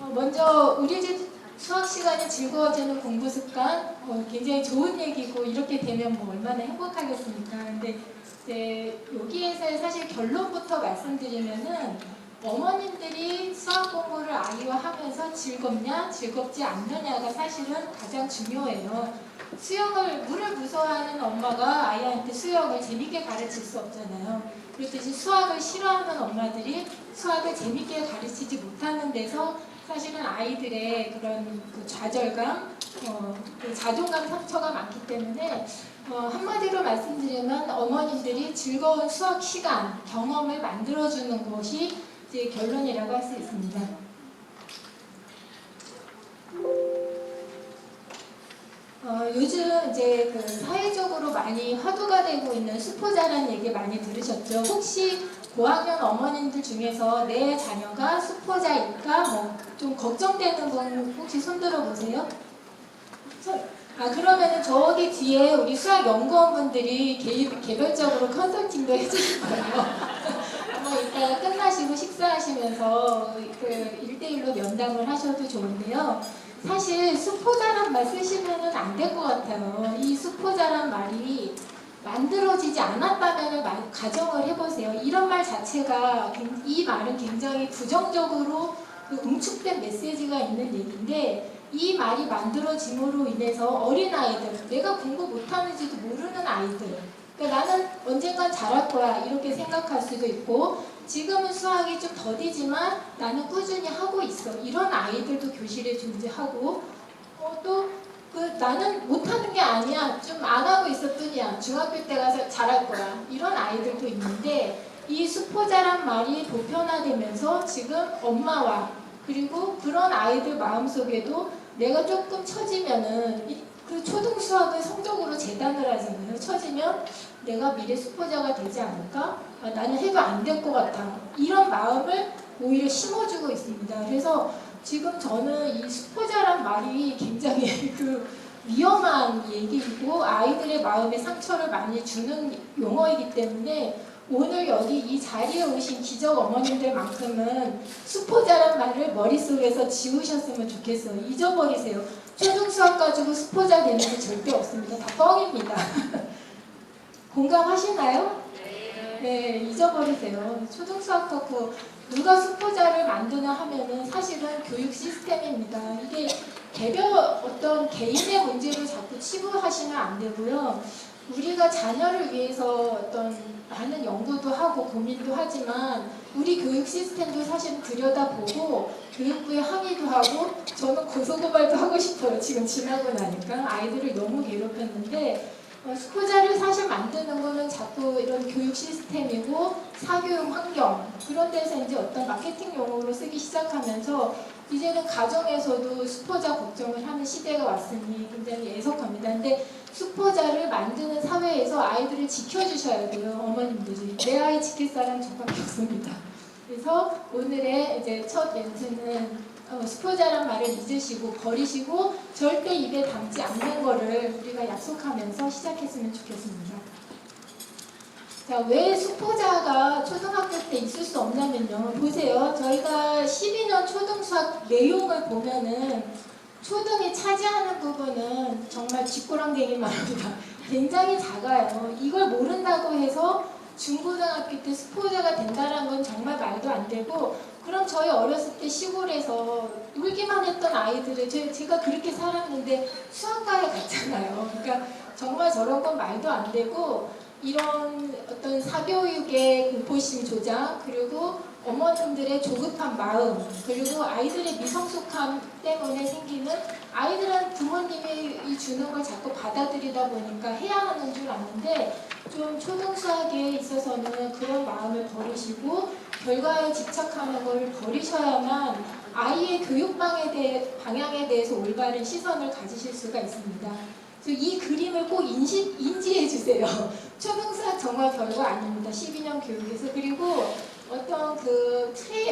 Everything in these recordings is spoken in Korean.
먼저 우리 집 수학 시간이 즐거워지는 공부 습관 굉장히 좋은 얘기고 이렇게 되면 뭐 얼마나 행복하겠습니까? 근데 이제 여기에서 사실 결론부터 말씀드리면은 어머님들이 수학 공부를 아이와 하면서 즐겁냐 즐겁지 않느냐가 사실은 가장 중요해요. 물을 무서워하는 엄마가 아이한테 수영을 재밌게 가르칠 수 없잖아요. 그렇듯이 수학을 싫어하는 엄마들이 수학을 재밌게 가르치지 못하는 데서 사실은 아이들의 그런 그 좌절감, 그 자존감 상처가 많기 때문에 한마디로 말씀드리면 어머님들이 즐거운 수학 시간, 경험을 만들어주는 것이 이제 결론이라고 할 수 있습니다. 요즘 이제 그 사회적으로 많이 화두가 되고 있는 수포자라는 얘기 많이 들으셨죠? 혹시 고학년 어머님들 중에서 내 자녀가 수포자일까 좀 걱정되는 분 혹시 손 들어보세요? 그러면은 저기 뒤에 우리 수학 연구원분들이 개별적으로 컨설팅도 해주실 거예요. 이따가 끝나시고 식사하시면서 그 1대1로 면담을 하셔도 좋은데요. 사실 수포자란 말 쓰시면 안 될 것 같아요. 이 수포자란 말이 만들어지지 않았다면 가정을 해보세요. 이런 말 자체가 이 말은 굉장히 부정적으로 응축된 메시지가 있는 얘기인데 이 말이 만들어짐으로 인해서 어린아이들, 내가 공부 못하는지도 모르는 아이들, 그러니까 나는 언젠간 잘할 거야 이렇게 생각할 수도 있고 지금은 수학이 좀 더디지만 나는 꾸준히 하고 있어 이런 아이들도 교실에 존재하고 나는 못하는 게 아니야 좀 안 하고 있을 뿐이야 중학교 때 가서 잘할 거야 이런 아이들도 있는데 이 수포자란 말이 보편화되면서 지금 엄마와 그리고 그런 아이들 마음속에도 내가 조금 처지면은 그 초등 수학을 성적으로 재단을 하잖아요. 처지면 내가 미래 수포자가 되지 않을까? 나는 해도 안 될 것 같아. 이런 마음을 오히려 심어주고 있습니다. 그래서 지금 저는 이 수포자란 말이 굉장히 위험한 얘기이고 아이들의 마음에 상처를 많이 주는 용어이기 때문에 오늘 여기 이 자리에 오신 기적 어머님들만큼은 수포자란 말을 머릿속에서 지우셨으면 좋겠어요. 잊어버리세요. 초등 수학 가지고 수포자 되는 게 절대 없습니다. 다 뻥입니다. 공감하시나요? 네, 잊어버리세요. 초등 수학 갖고 누가 수포자를 만드나 하면은 사실은 교육 시스템입니다. 이게 어떤 개인의 문제를 자꾸 치부하시면 안 되고요. 우리가 자녀를 위해서 어떤 많은 연구도 하고 고민도 하지만 우리 교육 시스템도 사실 들여다보고 교육부에 항의도 하고 저는 고소고발도 하고 싶어요. 지금 지나고 나니까 아이들을 너무 괴롭혔는데 수포자를 사실 만드는 거는 자꾸 이런 교육 시스템이고 사교육 환경 그런 데서 이제 어떤 마케팅 용어로 쓰기 시작하면서 이제는 가정에서도 수포자 걱정을 하는 시대가 왔으니 굉장히 애석합니다. 근데 수포자를 만드는 사회에서 아이들을 지켜주셔야 돼요. 어머님들이. 내 아이 지킬 사람 저밖에 없습니다. 그래서 오늘의 이제 첫 멘트는 수포자란 말을 잊으시고 버리시고 절대 입에 담지 않는 거를 우리가 약속하면서 시작했으면 좋겠습니다. 자, 왜 수포자가 초등학교 때 있을 수 없냐면요. 보세요. 저희가 12년 초등수학 내용을 보면은 초등이 차지하는 부분은 정말 쥐꼬랑갱이만 합니다. 굉장히 작아요. 이걸 모른다고 해서 중고등학교 때 수포자가 된다는 건 정말 말도 안 되고 그럼 저희 어렸을 때 시골에서 울기만 했던 아이들을 제가 그렇게 살았는데 수학과에 갔잖아요. 그러니까 정말 저런 건 말도 안 되고 이런 어떤 사교육의 공포심 조작 그리고 어머님들의 조급한 마음 그리고 아이들의 미성숙함 때문에 생기는 아이들은 부모님이 주는 걸 자꾸 받아들이다 보니까 해야 하는 줄 아는데 좀 초등수학에 있어서는 그런 마음을 버리시고 결과에 집착하는 걸 버리셔야만 아이의 교육 방향에 대해서 올바른 시선을 가지실 수가 있습니다. 이 그림을 꼭 인지해 주세요. 초등수학 정말 별거 아닙니다. 12년 교육에서. 그리고 어떤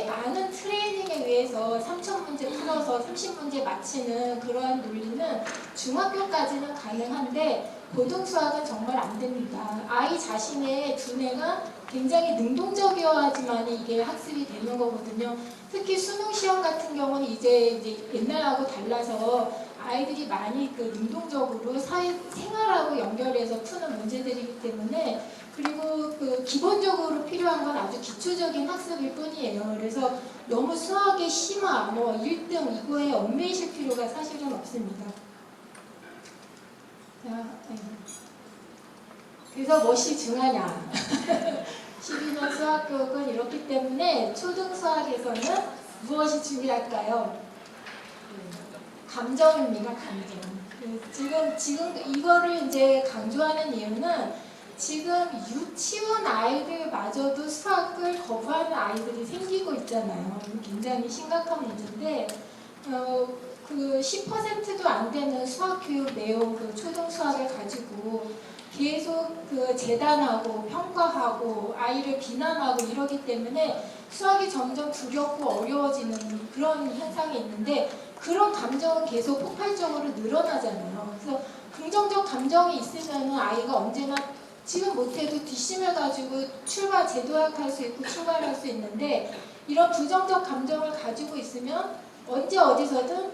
많은 트레이닝에 의해서 3,000문제 풀어서 30문제 맞히는 그러한 논리는 중학교까지는 가능한데 고등수학은 정말 안 됩니다. 아이 자신의 두뇌가 굉장히 능동적이어야지만 이게 학습이 되는 거거든요. 특히 수능 시험 같은 경우는 이제 옛날하고 달라서 아이들이 많이 그 능동적으로 생활하고 연결해서 푸는 문제들이기 때문에, 그리고 그 기본적으로 필요한 건 아주 기초적인 학습일 뿐이에요. 그래서 너무 수학의 심화, 뭐 1등 이거에 얽매이실 필요가 사실은 없습니다. 자, 그래서 무엇이 중하냐? 12년 수학교육은 이렇기 때문에 초등 수학에서는 무엇이 중요할까요? 감정입니다. 감정. 지금 이거를 이제 강조하는 이유는 지금 유치원 아이들마저도 수학을 거부하는 아이들이 생기고 있잖아요. 굉장히 심각한 문제인데 그 10%도 안 되는 수학 교육 내용, 그 초등 수학을 가지고 계속 그 재단하고 평가하고 아이를 비난하고 이러기 때문에 수학이 점점 두렵고 어려워지는 그런 현상이 있는데, 그런 감정은 계속 폭발적으로 늘어나잖아요. 그래서 긍정적 감정이 있으면 아이가 언제나 지금 못해도 뒷심을 가지고 재도약할 수 있고 출발할 수 있는데, 이런 부정적 감정을 가지고 있으면 언제 어디서든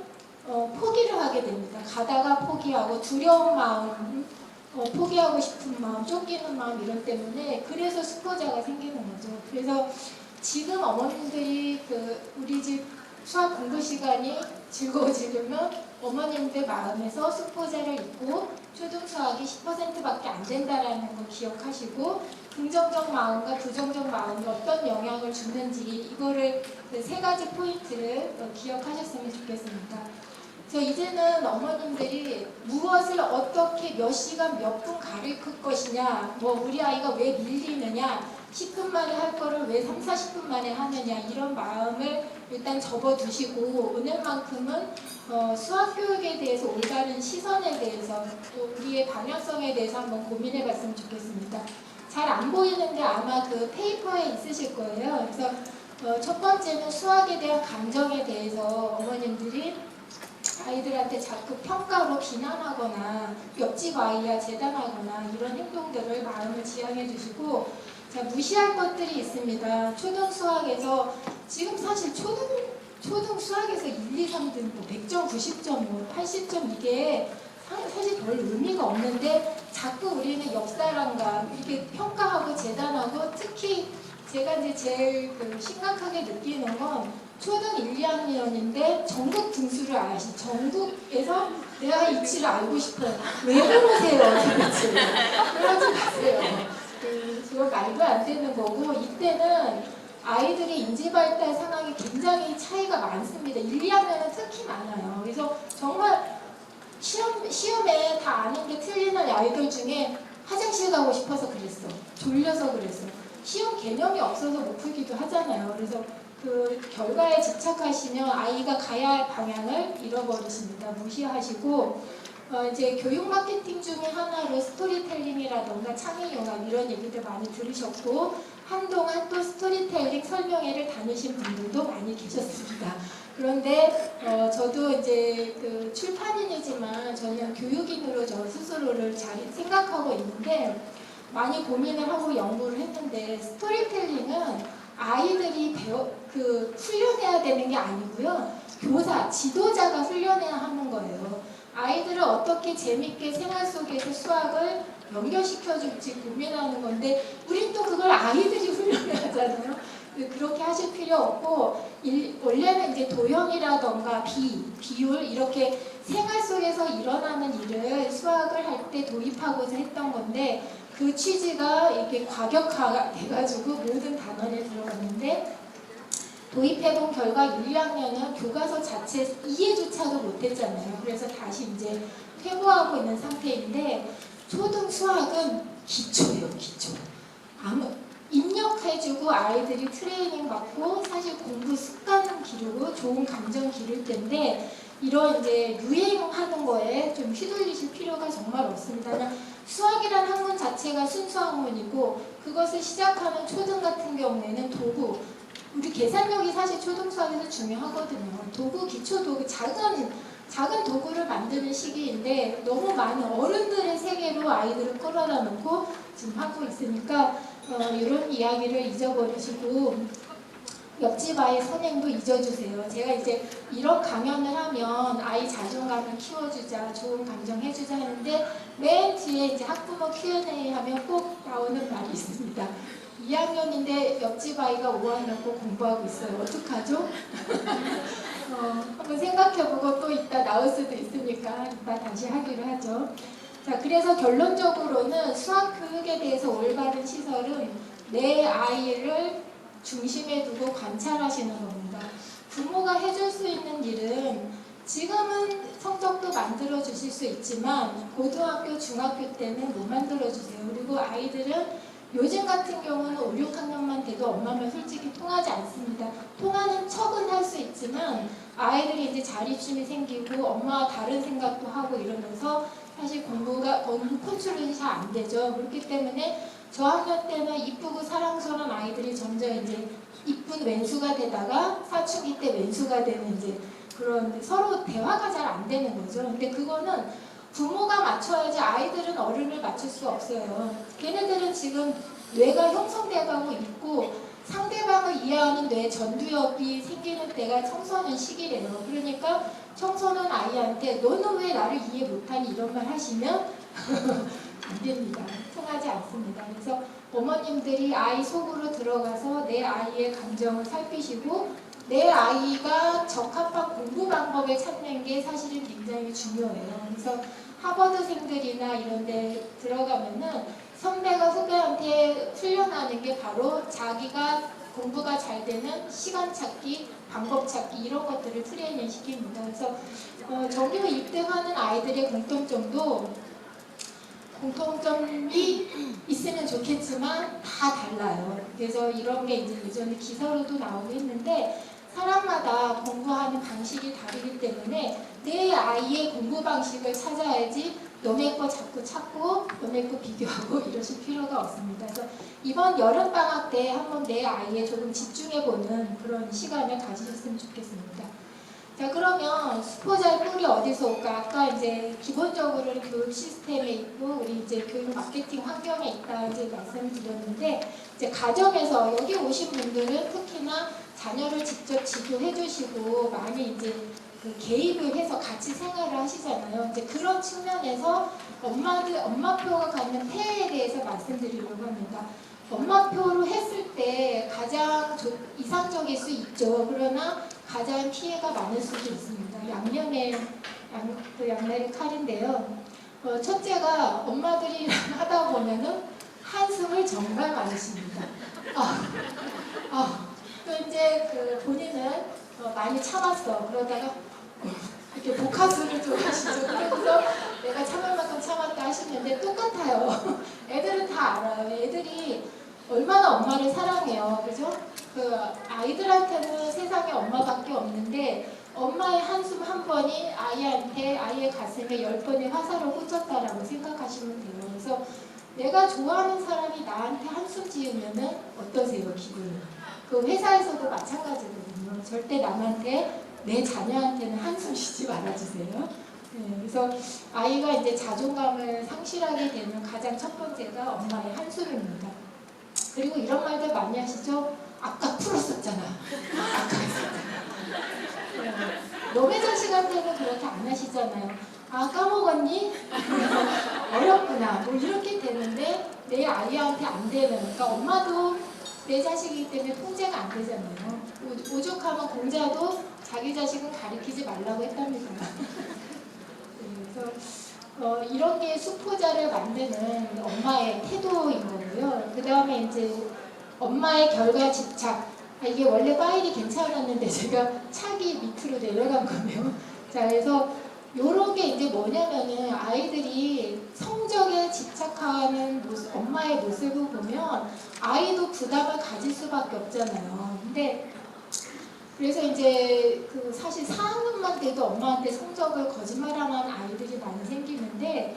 포기를 하게 됩니다. 가다가 포기하고 두려운 마음, 포기하고 싶은 마음, 쫓기는 마음 이런 때문에 그래서 수포자가 생기는 거죠. 그래서 지금 어머님들이 우리 집 수학 공부 시간이 즐거워지려면 어머님들 마음에서 수포자를 잊고 초등 수학이 10%밖에 안 된다라는 거 기억하시고, 긍정적 마음과 부정적 마음이 어떤 영향을 주는지 이거를 세 가지 포인트를 기억하셨으면 좋겠습니다. 그래서 이제는 어머님들이 무엇을 어떻게 몇 시간 몇 분 가르칠 것이냐, 뭐 우리 아이가 왜 밀리느냐, 10분 만에 할 거를 왜 3, 40분 만에 하느냐, 이런 마음을 일단 접어두시고 오늘만큼은 수학교육에 대해서 올바른 시선에 대해서 또 우리의 방향성에 대해서 한번 고민해 봤으면 좋겠습니다. 잘 안 보이는데 아마 그 페이퍼에 있으실 거예요. 그래서 첫 번째는 수학에 대한 감정에 대해서 어머님들이 아이들한테 자꾸 평가로 비난하거나 옆집 아이야 재단하거나 이런 행동들을 마음을 지향해 주시고, 자, 무시할 것들이 있습니다. 초등 수학에서 지금 사실 초등 수학에서 1, 2, 3등 뭐 100점, 90점, 뭐 80점 이게 사실 별 의미가 없는데 자꾸 우리는 옆 사람과 이렇게 평가하고 재단하고, 특히 제가 이제 제일 심각하게 느끼는 건 초등 1, 2학년인데 전국 등수를 아시, 전국에서 내가 이치를 알고 싶어요. 왜 그러세요, 도대체? 그러지 마세요. 그거 말도 안 되는 거고, 이때는 아이들의 인지발달 상황이 굉장히 차이가 많습니다. 1, 2학년은 특히 많아요. 그래서 정말 시험에 다 아는 게 틀리는 아이들 중에 화장실 가고 싶어서 그랬어. 졸려서 그랬어. 시험 개념이 없어서 못 풀기도 하잖아요. 그래서 그 결과에 집착하시면 아이가 가야 할 방향을 잃어버리십니다. 무시하시고 이제 교육 마케팅 중에 하나로 스토리텔링이라던가 창의융합 이런 얘기들 많이 들으셨고, 한동안 또 스토리텔링 설명회를 다니신 분들도 많이 계셨습니다. 그런데 저도 이제 그 출판인이지만 저는 교육인으로 저 스스로를 잘 생각하고 있는데, 많이 고민을 하고 연구를 했는데 스토리텔링은 아이들이 훈련해야 되는 게 아니고요, 교사, 지도자가 훈련해야 하는 거예요. 아이들을 어떻게 재밌게 생활 속에서 수학을 연결시켜줄지 고민하는 건데, 우린 또 그걸 아이들이 훈련해야 하잖아요. 그렇게 하실 필요 없고, 원래는 이제 도형이라던가 비율 이렇게 생활 속에서 일어나는 일을 수학을 할 때 도입하고자 했던 건데, 그 취지가 이렇게 과격화가 돼가지고 모든 단원에 들어갔는데, 도입해본 결과 1, 2학년은 교과서 자체 이해조차도 못했잖아요. 그래서 다시 이제 퇴보하고 있는 상태인데, 초등 수학은 기초예요, 기초. 입력해주고 아이들이 트레이닝 받고 사실 공부 습관 기르고 좋은 감정 기를 텐데, 이런 이제 유행하는 거에 좀 휘둘리실 필요가 정말 없습니다. 수학이라는 학문 자체가 순수 학문이고, 그것을 시작하는 초등 같은 경우에는 도구, 우리 계산력이 사실 초등 수학에서 중요하거든요. 도구, 기초 도구, 작은 도구를 만드는 시기인데 너무 많은 어른들의 세계로 아이들을 끌어다 놓고 지금 하고 있으니까 이런 이야기를 잊어버리시고 옆집 아이 선행도 잊어주세요. 제가 이제 이런 강연을 하면 아이 자존감을 키워주자, 좋은 감정 해주자 하는데 맨 뒤에 이제 학부모 Q&A 하면 꼭 나오는 말이 있습니다. 2학년인데 옆집 아이가 5학년 꼭 공부하고 있어요. 어떡하죠? 한번 생각해보고 또 이따 나올 수도 있으니까 이따 다시 하기로 하죠. 자, 그래서 결론적으로는 수학 교육에 대해서 올바른 시설은 내 아이를 중심에 두고 관찰하시는 겁니다. 부모가 해줄 수 있는 일은 지금은 성적도 만들어 주실 수 있지만 고등학교, 중학교 때는 못 만들어 주세요. 그리고 아이들은 요즘 같은 경우는 5, 6학년만 돼도 엄마 말 솔직히 통하지 않습니다. 통하는 척은 할 수 있지만 아이들이 이제 자립심이 생기고 엄마와 다른 생각도 하고 이러면서 사실 공부가 컨트롤이 잘 안 되죠. 그렇기 때문에 저학년 때는 이쁘고 사랑스러운 아이들이 점점 이제 이쁜 왼수가 되다가 사춘기 때 왼수가 되는 이제 그런 서로 대화가 잘 안 되는 거죠. 근데 그거는 부모가 맞춰야지 아이들은 어른을 맞출 수 없어요. 걔네들은 지금 뇌가 형성돼가고 있고 상대방을 이해하는 뇌 전두엽이 생기는 때가 청소년 시기래요. 그러니까 청소년 아이한테 너는 왜 나를 이해 못하니 이런 말 하시면 안 됩니다. 통하지 않습니다. 그래서 어머님들이 아이 속으로 들어가서 내 아이의 감정을 살피시고 내 아이가 적합한 공부 방법을 찾는 게 사실은 굉장히 중요해요. 그래서 하버드생들이나 이런 데 들어가면은 선배가 후배한테 훈련하는 게 바로 자기가 공부가 잘 되는 시간 찾기, 방법 찾기 이런 것들을 트레이닝 시킵니다. 그래서 전교 1등하는 아이들의 공통점이 있으면 좋겠지만 다 달라요. 그래서 이런 게 이제 예전에 기사로도 나오고 했는데 사람마다 공부하는 방식이 다르기 때문에 내 아이의 공부 방식을 찾아야지 너네 거 자꾸 찾고 너네 거 비교하고 이러실 필요가 없습니다. 그래서 이번 여름방학 때 한번 내 아이에 조금 집중해보는 그런 시간을 가지셨으면 좋겠습니다. 자, 그러면 수포자의 꿀이 어디서 올까? 아까 이제 기본적으로는 교육 시스템에 있고 우리 이제 교육 마케팅 환경에 있다 이제 말씀을 드렸는데 이제 가정에서 여기 오신 분들은 특히나 자녀를 직접 지도해 주시고 많이 이제 그 개입을 해서 같이 생활을 하시잖아요. 이제 그런 측면에서 엄마표가 갖는 폐해에 대해서 말씀드리려고 합니다. 엄마표로 했을 때 가장 이상적일 수 있죠. 그러나 가장 피해가 많을 수도 있습니다. 양면의 칼인데요. 첫째가 엄마들이 하다 보면은 한숨을 정말 많이 쉽니다. 또 이제 그 본인은 많이 참았어. 그러다가 이렇게 복화술을 좀 하시죠. 그래서 내가 참을 만큼 참았다 하시는데 똑같아요. 애들은 다 알아요. 애들이 얼마나 엄마를 사랑해요. 그죠? 그 아이들한테는 세상에 엄마밖에 없는데 엄마의 한숨 한 번이 아이의 가슴에 10번의 화살을 꽂혔다라고 생각하시면 돼요. 그래서 내가 좋아하는 사람이 나한테 한숨 지으면은 어떠세요, 기분이? 그 회사에서도 마찬가지거든요. 절대 남한테 내 자녀한테는 한숨 쉬지 말아주세요. 네, 그래서 아이가 이제 자존감을 상실하게 되는 가장 첫 번째가 엄마의 한숨입니다. 그리고 이런 말들 많이 하시죠? 아까 풀었었잖아. 아까 했었잖아. 너네 자식한테는 그렇게 안 하시잖아요. 아, 까먹었니? 어렵구나. 뭐 이렇게 되는데 내 아이한테 안 되는. 그러니까 엄마도 내 자식이기 때문에 통제가 안 되잖아요. 오죽하면 공자도 자기 자식은 가리키지 말라고 했답니다. 그래서 이런 게 수포자를 만드는 엄마의 태도인 거고요. 그 다음에 이제 엄마의 결과 집착. 이게 원래 파일이 괜찮았는데 제가 착이 밑으로 내려간 거네요. 자, 그래서 요런 게 이제 뭐냐면은 아이들이 성적에 집착하는 모습, 엄마의 모습을 보면 아이도 부담을 가질 수밖에 없잖아요. 근데 그래서 이제 그 사실 4학년만 돼도 엄마한테 성적을 거짓말하는 아이들이 많이 생기는데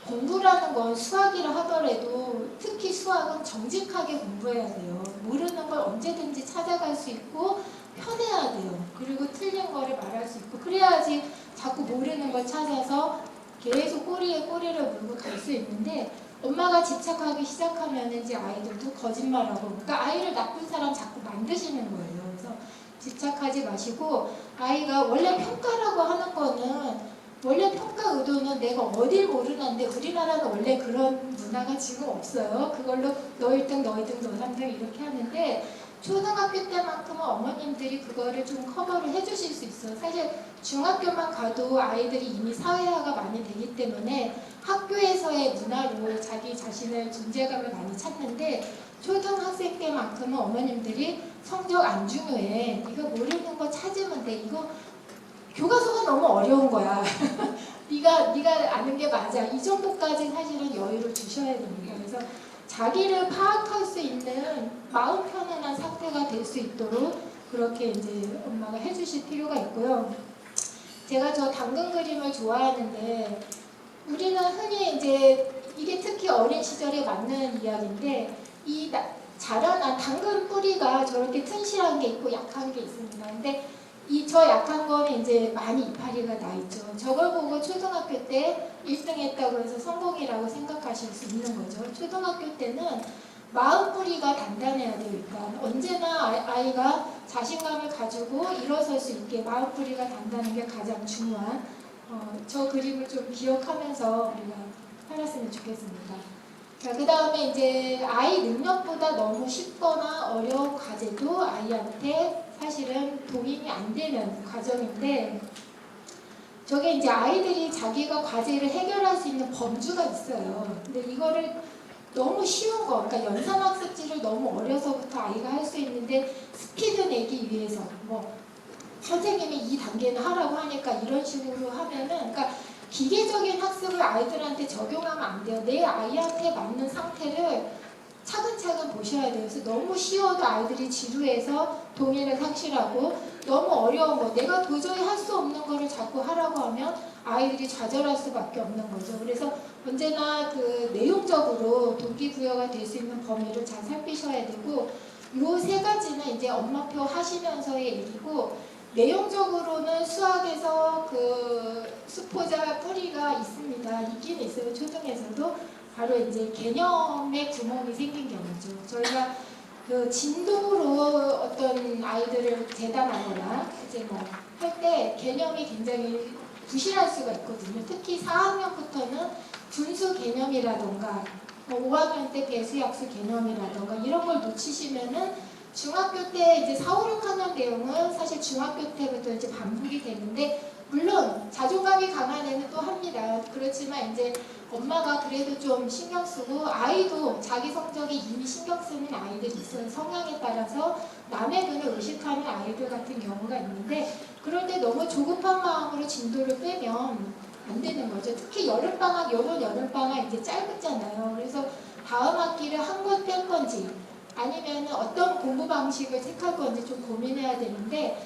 공부라는 건 수학이라 하더라도 특히 수학은 정직하게 공부해야 돼요. 모르는 걸 언제든지 찾아갈 수 있고 편해야 돼요. 그리고 틀린 거를 말할 수 있고 그래야지 자꾸 모르는 걸 찾아서 계속 꼬리에 꼬리를 물고 갈 수 있는데 엄마가 집착하기 시작하면 이제 아이들도 거짓말하고, 그러니까 아이를 나쁜 사람 자꾸 만드시는 거예요. 그래서 집착하지 마시고, 아이가 원래 평가라고 하는 거는, 원래 평가 의도는 내가 어딜 모르는데, 우리나라는 원래 그런 문화가 지금 없어요. 그걸로 너 1등, 너 2등, 너 3등 이렇게 하는데, 초등학교 때만큼은 어머님들이 그거를 좀 커버를 해주실 수 있어요. 사실 중학교만 가도 아이들이 이미 사회화가 많이 되기 때문에 학교에서의 문화로 자기 자신의 존재감을 많이 찾는데, 초등학생 때만큼은 어머님들이 성적 안 중요해, 이거 모르는 거 찾으면 돼, 이거 교과서가 너무 어려운 거야 네가 아는 게 맞아, 이 정도까지 사실은 여유를 주셔야 됩니다. 그래서 자기를 파악할 수 있는 마음 편안한 상태가 될 수 있도록 그렇게 이제 엄마가 해주실 필요가 있고요. 제가 저 당근 그림을 좋아하는데, 우리는 흔히 이제 이게 특히 어린 시절에 맞는 이야기인데, 이 자라난 당근 뿌리가 저렇게 튼실한 게 있고 약한 게 있습니다. 근데 저 약한 거는 이제 많이 이파리가 나 있죠. 저걸 보고 초등학교 때 1등 했다고 해서 성공이라고 생각하실 수 있는 거죠. 초등학교 때는 마음뿌리가 단단해야 돼요. 일단 언제나 아이가 자신감을 가지고 일어설 수 있게 마음뿌리가 단단한 게 가장 중요한, 저 그림을 좀 기억하면서 우리가 살았으면 좋겠습니다. 자, 그 다음에 이제 아이 능력보다 너무 쉽거나 어려운 과제도 아이한테 사실은 동의이 안 되는 과정인데, 저게 이제 아이들이 자기가 과제를 해결할 수 있는 범주가 있어요. 근데 이거를 너무 쉬운 거, 그러니까 연산학습지를 너무 어려서부터 아이가 할 수 있는데 스피드 내기 위해서 뭐 선생님이 이 단계는 하라고 하니까 이런 식으로 하면은, 그러니까 기계적인 학습을 아이들한테 적용하면 안 돼요. 내 아이한테 맞는 상태를 차근차근 보셔야 돼요. 그래서 너무 쉬워도 아이들이 지루해서 동의를 상실하고, 너무 어려운 거, 내가 도저히 할 수 없는 거를 자꾸 하라고 하면 아이들이 좌절할 수밖에 없는 거죠. 그래서 언제나 그 내용적으로 동기부여가 될 수 있는 범위를 잘 살피셔야 되고, 요 세 가지는 이제 엄마표 하시면서의 얘기고, 내용적으로는 수학에서 그 수포자 뿌리가 있습니다. 있긴 있어요. 초등에서도. 바로 이제 개념의 구멍이 생긴 경우죠. 저희가 그 진도로 어떤 아이들을 재단하거나 이제 뭐 할 때 개념이 굉장히 부실할 수가 있거든요. 특히 4학년부터는 분수 개념이라던가 뭐 5학년 때 배수약수 개념이라던가 이런 걸 놓치시면은 중학교 때 이제 4, 5, 6학년 내용은 사실 중학교 때부터 이제 반복이 되는데, 물론 자존감이 강한 애는 또 합니다. 그렇지만 이제 엄마가 그래도 좀 신경 쓰고, 아이도 자기 성적에 이미 신경 쓰는 아이들이 있어요. 성향에 따라서 남의 눈을 의식하는 아이들 같은 경우가 있는데, 그럴 때 너무 조급한 마음으로 진도를 빼면 안 되는 거죠. 특히 여름방학, 요번 여름방학 이제 짧았잖아요. 그래서 다음 학기를 한 권 뺄 건지 아니면 어떤 공부 방식을 택할 건지 좀 고민해야 되는데,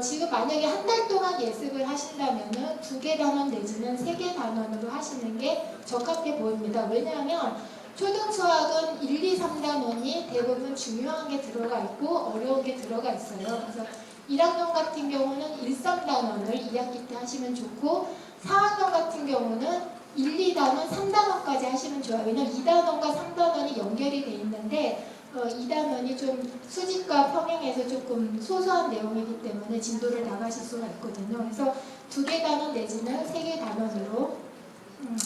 지금 만약에 한 달 동안 예습을 하신다면은 2개 단원 내지는 3개 단원으로 하시는 게 적합해 보입니다. 왜냐하면 초등 수학은 1, 2, 3단원이 대부분 중요한 게 들어가 있고 어려운 게 들어가 있어요. 그래서 1학년 같은 경우는 1, 3단원을 2학기 때 하시면 좋고, 4학년 같은 경우는 1, 2단원, 3단원까지 하시면 좋아요. 왜냐하면 2단원과 3단원이 연결이 돼 있는데 2단원이 좀 수직과 평행에서 조금 소소한 내용이기 때문에 진도를 나가실 수가 있거든요. 그래서 2개 단원 내지는 3개 단원으로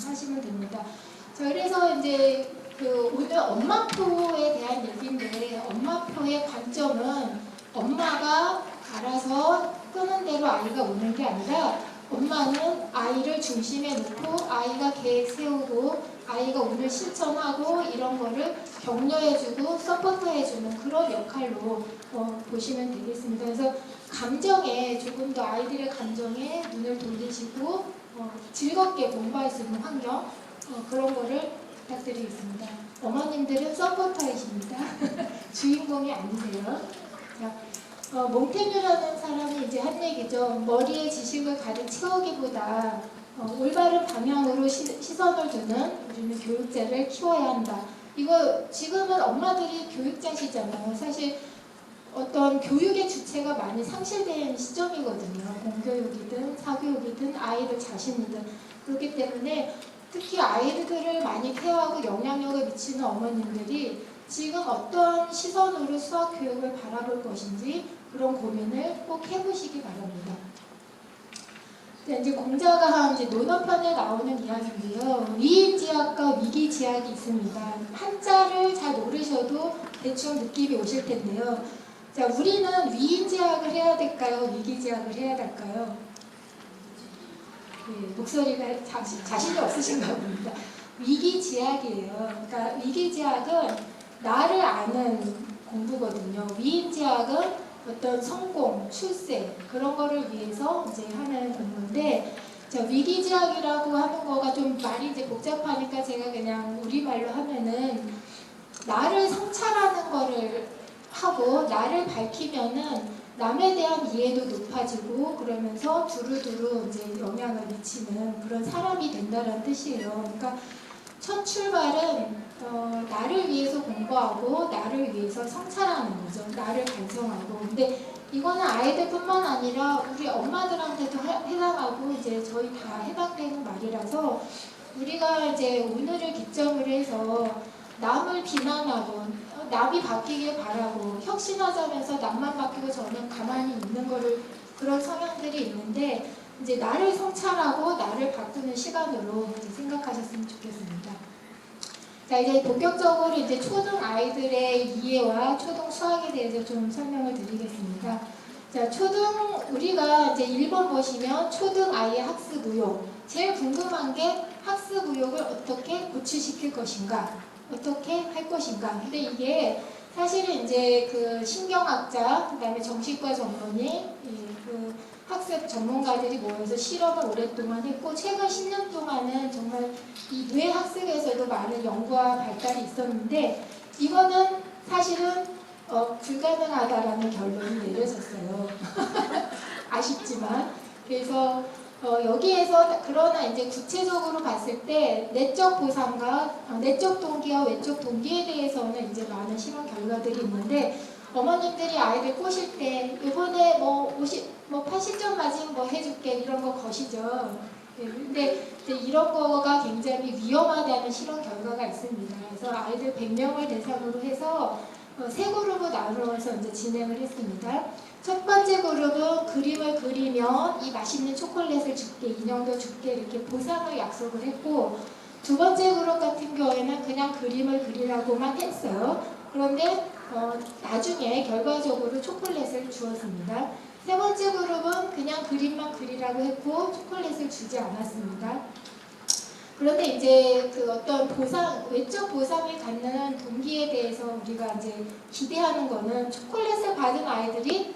하시면 됩니다. 자, 그래서 이제 그 오늘 엄마표에 대한 얘기인데, 엄마표의 관점은 엄마가 알아서 끄는 대로 아이가 오는 게 아니라, 엄마는 아이를 중심에 놓고 아이가 계획 세우고 아이가 오늘 실천하고 이런 거를 격려해주고 서포트해주는 그런 역할로 보시면 되겠습니다. 그래서 감정에 조금 더 아이들의 감정에 눈을 돌리시고 즐겁게 공부할 수 있는 환경, 그런 거를 부탁드리겠습니다. 어머님들은 서포터이십니다. 주인공이 아니세요. 자, 몽테뉴라는 사람이 이제 한 얘기죠. 머리에 지식을 가득 채우기보다 올바른 방향으로 시선을 두는 우리는 교육자를 키워야 한다. 이거 지금은 엄마들이 교육자시잖아요. 사실 어떤 교육의 주체가 많이 상실된 시점이거든요. 공교육이든 사교육이든 아이들 자신이든. 그렇기 때문에 특히 아이들을 많이 케어하고 영향력을 미치는 어머님들이 지금 어떤 시선으로 수학 교육을 바라볼 것인지 그런 고민을 꼭 해보시기 바랍니다. 이제 공자가 한 이제 논어편에 나오는 이야기인데요. 위인지학과 위기지학이 있습니다. 한자를 잘 모르셔도 대충 느낌이 오실 텐데요. 자, 우리는 위인지학을 해야 될까요? 위기지학을 해야 될까요? 네, 목소리가 자신이 없으신가 봅니다. 위기지학이에요. 그러니까 위기지학은 나를 아는 공부거든요. 위인지학은 어떤 성공, 출세 그런 거를 위해서 이제 하는 공부인데, 자, 위기지학이라고 하는 거가 좀 말이 이제 복잡하니까 제가 그냥 우리말로 하면은 나를 성찰하는 거를 하고 나를 밝히면은 남에 대한 이해도 높아지고 그러면서 두루두루 이제 영향을 미치는 그런 사람이 된다는 뜻이에요. 그러니까 첫 출발은 나를 위해서 공부하고 나를 위해서 성찰하는 거죠. 나를 반성하고. 근데 이거는 아이들뿐만 아니라 우리 엄마들한테도 해당하고 이제 저희 다 해당되는 말이라서 우리가 이제 오늘을 기점으로 해서 남을 비난하고 남이 바뀌길 바라고 혁신하자면서 남만 바뀌고 저는 가만히 있는 거를 그런 성향들이 있는데 이제 나를 성찰하고 나를 바꾸는 시간으로 이제 생각하셨으면 좋겠습니다. 자, 이제 본격적으로 이제 초등 아이들의 이해와 초등 수학에 대해서 좀 설명을 드리겠습니다. 자, 초등 우리가 이제 1번 보시면 초등 아이의 학습 의욕. 제일 궁금한 게 학습 의욕을 어떻게 고취시킬 것인가, 어떻게 할 것인가. 근데 이게 사실은 이제 그 신경학자, 그다음에 정신과 전문의, 그 학습 전문가들이 모여서 실험을 오랫동안 했고 최근 10년 동안은 정말 이 뇌 학습에서도 많은 연구와 발달이 있었는데 이거는 사실은 불가능하다라는 결론이 내려졌어요. 아쉽지만. 그래서 여기에서 그러나 이제 구체적으로 봤을 때 내적 보상과 내적 동기와 외적 동기에 대해서는 이제 많은 실험 결과들이 있는데 어머님들이 아이들 꼬실 때 이번에 뭐 80점 맞으면 뭐 해줄게 이런 거 거시죠. 네, 근데 이제 이런 거가 굉장히 위험하다는 실험 결과가 있습니다. 그래서 아이들 100명을 대상으로 해서 세 그룹으로 나누어서 이제 진행을 했습니다. 첫 번째 그룹은 그림을 그리면 이 맛있는 초콜릿을 줄게, 인형도 줄게 이렇게 보상을 약속을 했고, 두 번째 그룹 같은 경우에는 그냥 그림을 그리라고만 했어요. 그런데 나중에 결과적으로 초콜릿을 주었습니다. 세 번째 그룹은 그냥 그림만 그리라고 했고 초콜릿을 주지 않았습니다. 그런데 이제 그 어떤 보상, 외적 보상을 갖는 동기에 대해서 우리가 이제 기대하는 거는 초콜릿을 받은 아이들이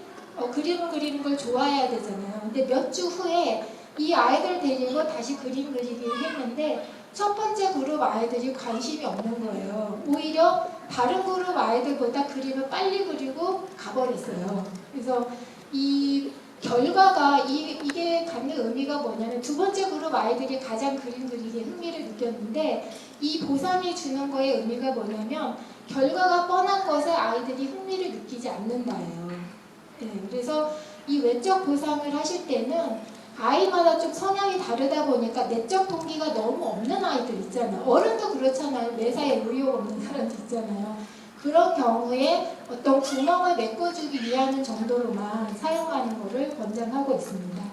그림을 그리는 걸 좋아해야 되잖아요. 근데 몇 주 후에 이 아이들 데리고 다시 그림 그리기를 했는데 첫 번째 그룹 아이들이 관심이 없는 거예요. 오히려 다른 그룹 아이들보다 그림을 빨리 그리고 가버렸어요. 그래서 이 결과가 이게 갖는 의미가 뭐냐면 두 번째 그룹 아이들이 가장 그림 그리기에 흥미를 느꼈는데 이 보상이 주는 거의 의미가 뭐냐면 결과가 뻔한 것에 아이들이 흥미를 느끼지 않는다예요. 네, 그래서 이 외적 보상을 하실 때는 아이마다 좀 성향이 다르다 보니까 내적 동기가 너무 없는 아이들 있잖아요. 어른도 그렇잖아요. 매사에 의욕 없는 사람도 있잖아요. 그런 경우에 어떤 구멍을 메꿔주기 위한 정도로만 사용하는 것을 권장하고 있습니다.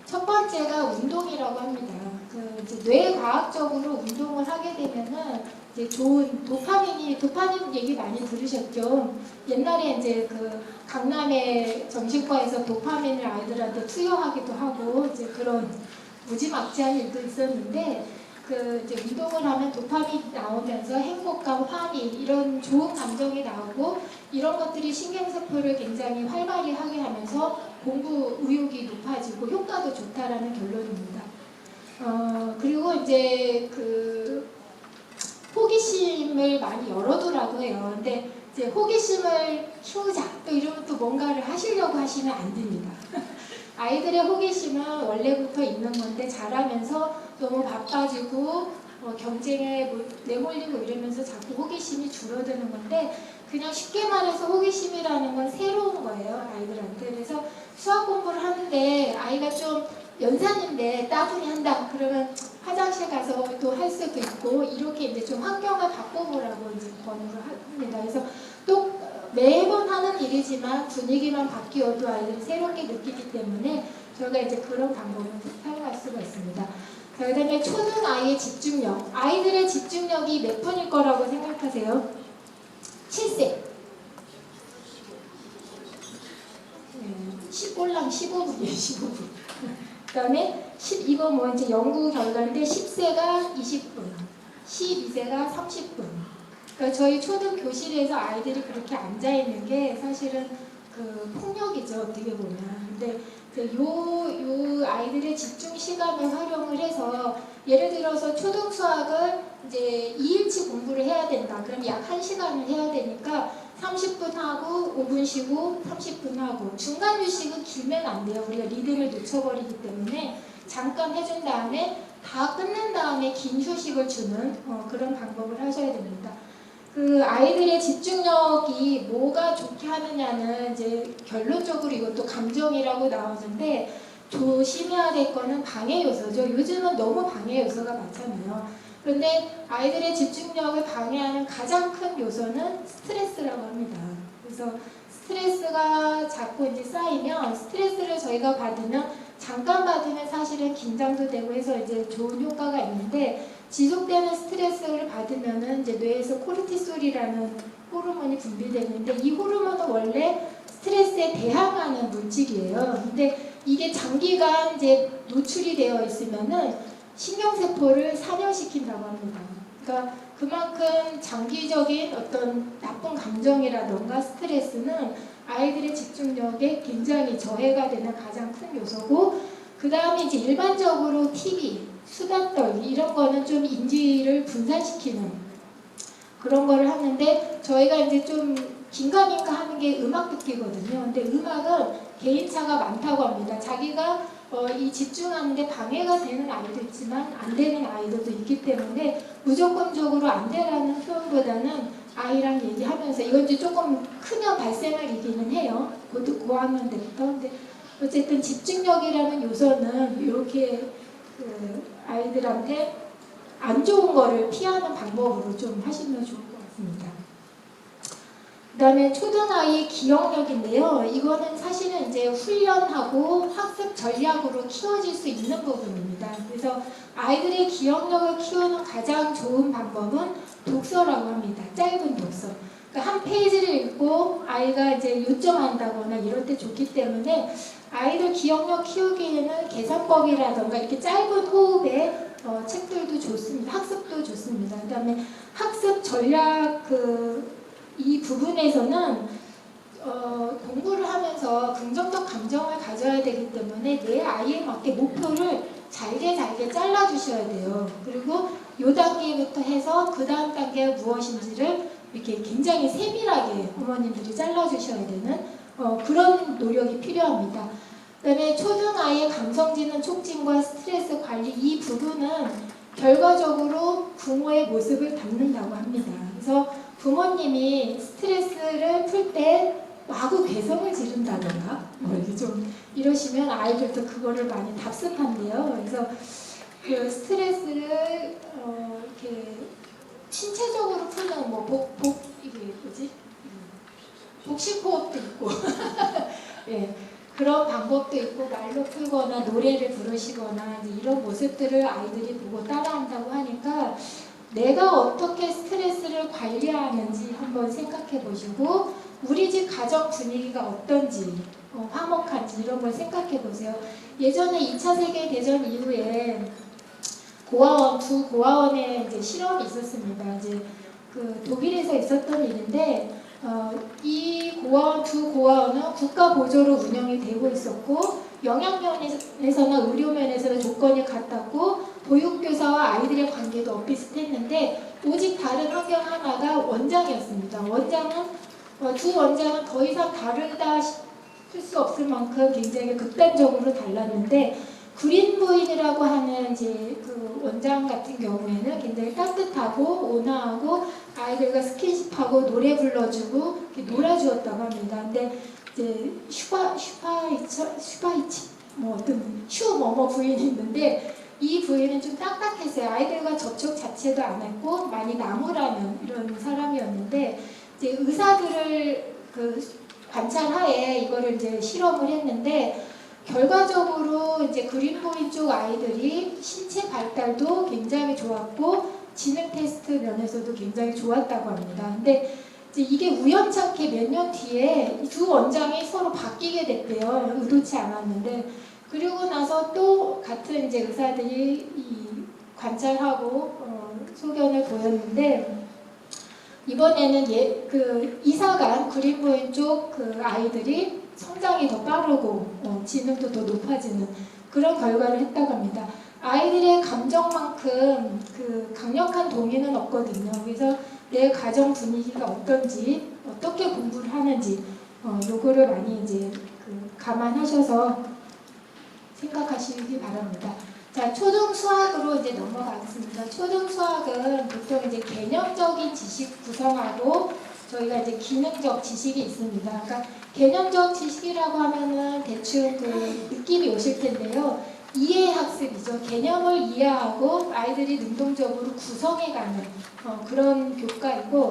첫 번째가 운동이라고 합니다. 그 이제 뇌과학적으로 운동을 하게 되면은 이제 좋은 도파민 얘기 많이 들으셨죠? 옛날에 이제 그 강남의 정신과에서 도파민을 아이들한테 투여하기도 하고 이제 그런 무지막지한 일도 있었는데 그 이제 운동을 하면 도파민이 나오면서 행복감, 환희 이런 좋은 감정이 나오고 이런 것들이 신경세포를 굉장히 활발히 하게 하면서 공부 의욕이 높아지고 효과도 좋다라는 결론입니다. 그리고 이제 그 호기심을 많이 열어두라고 해요. 근데 이제 호기심을 키우자 또 이러면 또 뭔가를 하시려고 하시면 안 됩니다. 아이들의 호기심은 원래부터 있는 건데 자라면서 너무 바빠지고 경쟁에 내몰리고 이러면서 자꾸 호기심이 줄어드는 건데 그냥 쉽게 말해서 호기심이라는 건 새로운 거예요. 아이들한테. 그래서 수학 공부를 하는데 아이가 좀 연산인데 따분히 한다 그러면 화장실 가서 또 할 수도 있고 이렇게 이제 좀 환경을 바꿔보라고 이제 권유를 합니다. 그래서 또 매번 하는 일이지만 분위기만 바뀌어도 아이들이 새롭게 느끼기 때문에 저희가 이제 그런 방법을 사용할 수가 있습니다. 자, 그다음에 초등 아이의 집중력. 아이들의 집중력이 몇 분일 거라고 생각하세요? 7세. 10꼴랑 15분이에요, 15분. 그 다음에 이거 뭐 이제 연구 결과인데 10세가 20분, 12세가 30분. 그러니까 저희 초등 교실에서 아이들이 그렇게 앉아 있는 게 사실은 그 폭력이죠, 어떻게 보면. 근데 요 아이들의 집중 시간을 활용을 해서 예를 들어서 초등 수학을 이제 2일치 공부를 해야 된다. 그럼 약 1시간을 해야 되니까 30분 하고 5분 쉬고 30분 하고 중간 휴식은 길면 안 돼요. 우리가 리듬을 놓쳐버리기 때문에 잠깐 해준 다음에 다 끝낸 다음에 긴 휴식을 주는 그런 방법을 하셔야 됩니다. 그 아이들의 집중력이 뭐가 좋게 하느냐는 이제 결론적으로 이것도 감정이라고 나오는데 조심해야 될 거는 방해 요소죠. 요즘은 너무 방해 요소가 많잖아요. 그런데 아이들의 집중력을 방해하는 가장 큰 요소는 스트레스라고 합니다. 그래서 스트레스가 자꾸 이제 쌓이면 스트레스를 저희가 받으면 잠깐 받으면 사실은 긴장도 되고 해서 이제 좋은 효과가 있는데 지속되는 스트레스를 받으면은 이제 뇌에서 코르티솔이라는 호르몬이 분비되는데 이 호르몬은 원래 스트레스에 대항하는 물질이에요. 근데 이게 장기간 이제 노출이 되어 있으면은 신경세포를 사멸시킨다고 합니다. 그러니까 그만큼 장기적인 어떤 나쁜 감정이라던가 스트레스는 아이들의 집중력에 굉장히 저해가 되는 가장 큰 요소고, 그 다음에 이제 일반적으로 TV, 수다 떨기 이런 거는 좀 인지를 분산시키는 그런 거를 하는데 저희가 이제 좀 긴가민가 하는 게 음악 듣기거든요. 근데 음악은 개인차가 많다고 합니다. 자기가 이 집중하는데 방해가 되는 아이도 있지만 안 되는 아이들도 있기 때문에 무조건적으로 안 되라는 표현보다는 아이랑 얘기하면서 이건 이제 조금 크면 발생할 일이기는 해요. 고학년 때부터. 근데 어쨌든 집중력이라는 요소는 이렇게 아이들한테 안 좋은 거를 피하는 방법으로 좀 하시면 좋을 것 같습니다. 그 다음에 초등아이의 기억력인데요. 이거는 사실은 이제 훈련하고 학습 전략으로 키워질 수 있는 부분입니다. 그래서 아이들의 기억력을 키우는 가장 좋은 방법은 독서라고 합니다. 짧은 독서. 그러니까 한 페이지를 읽고 아이가 이제 요점한다거나 이럴 때 좋기 때문에 아이들 기억력 키우기에는 계산법이라던가 이렇게 짧은 호흡의 책들도 좋습니다. 학습도 좋습니다. 그 다음에 학습 전략 이 부분에서는 공부를 하면서 긍정적 감정을 가져야 되기 때문에 내 아이에 맞게 목표를 잘게 잘라주셔야 돼요. 그리고 요 단계부터 해서 그 다음 단계가 무엇인지를 이렇게 굉장히 세밀하게 부모님들이 잘라주셔야 되는 그런 노력이 필요합니다. 그 다음에 초등아이의 감성지능 촉진과 스트레스 관리 이 부분은 결과적으로 부모의 모습을 담는다고 합니다. 그래서 부모님이 스트레스를 풀 때 마구 괴성을 지른다던가 이렇게 좀 이러시면 아이들도 그거를 많이 답습한대요. 그래서 그 스트레스를 이렇게 신체적으로 푸는 이게 뭐지? 복식호흡도 있고 예, 그런 방법도 있고 말로 풀거나 노래를 부르시거나 이런 모습들을 아이들이 보고 따라한다고 하니까 내가 어떻게 스트레스를 관리하는지 한번 생각해 보시고 우리 집 가정 분위기가 어떤지 화목한지 이런 걸 생각해 보세요. 예전에 2차 세계대전 이후에 두 고아원에 이제 실험이 있었습니다. 이제 그 독일에서 있었던 일인데 이 두 고아원은 국가 보조로 운영이 되고 있었고 영양면에서나 의료면에서는 조건이 같았고 보육교사와 아이들의 관계도 엇비슷했는데 오직 다른 환경 하나가 원장이었습니다. 두 원장은 더 이상 다르다 싶을 수 없을 만큼 굉장히 극단적으로 달랐는데 그린 부인이라고 하는 이제 그 원장 같은 경우에는 굉장히 따뜻하고 온화하고 아이들과 스킨십하고 노래 불러주고 이렇게 놀아주었다고 합니다. 근데 이제 슈바이치 뭐 어떤 슈 뭐뭐 부인이 있는데 이 부위는 좀 딱딱했어요. 아이들과 접촉 자체도 안 했고 많이 나무라는 이런 사람이었는데 이제 의사들을 관찰하에 이거를 이제 실험을 했는데 결과적으로 이제 그린보이 쪽 아이들이 신체 발달도 굉장히 좋았고 지능 테스트 면에서도 굉장히 좋았다고 합니다. 근데 이제 이게 우연찮게 몇 년 뒤에 두 원장이 서로 바뀌게 됐대요. 의도치 않았는데 그리고 나서 또 같은 이제 의사들이 관찰하고 소견을 보였는데 이번에는 이사간 그린보이 쪽 아이들이 성장이 더 빠르고 지능도 더 높아지는 그런 결과를 했다고 합니다. 아이들의 감정만큼 강력한 동의는 없거든요. 그래서 내 가정 분위기가 어떤지, 어떻게 공부를 하는지, 요거를 많이 이제 감안하셔서 생각하시기 바랍니다. 자, 초등 수학으로 이제 넘어가겠습니다. 초등 수학은 보통 이제 개념적인 지식 구성하고 저희가 이제 기능적 지식이 있습니다. 그러니까 개념적 지식이라고 하면은 대충 느낌이 오실 텐데요. 이해 학습이죠. 개념을 이해하고 아이들이 능동적으로 구성해가는 그런 교과이고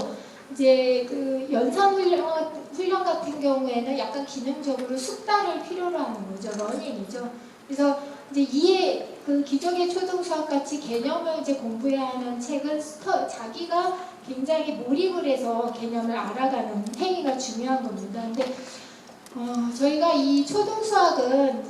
이제 연산 훈련 같은 경우에는 약간 기능적으로 숙달을 필요로 하는 거죠. 러닝이죠. 그래서 이제 기존의 초등 수학 같이 개념을 이제 공부해야 하는 책은 자기가 굉장히 몰입을 해서 개념을 알아가는 행위가 중요한 겁니다. 근데 저희가 이 초등 수학은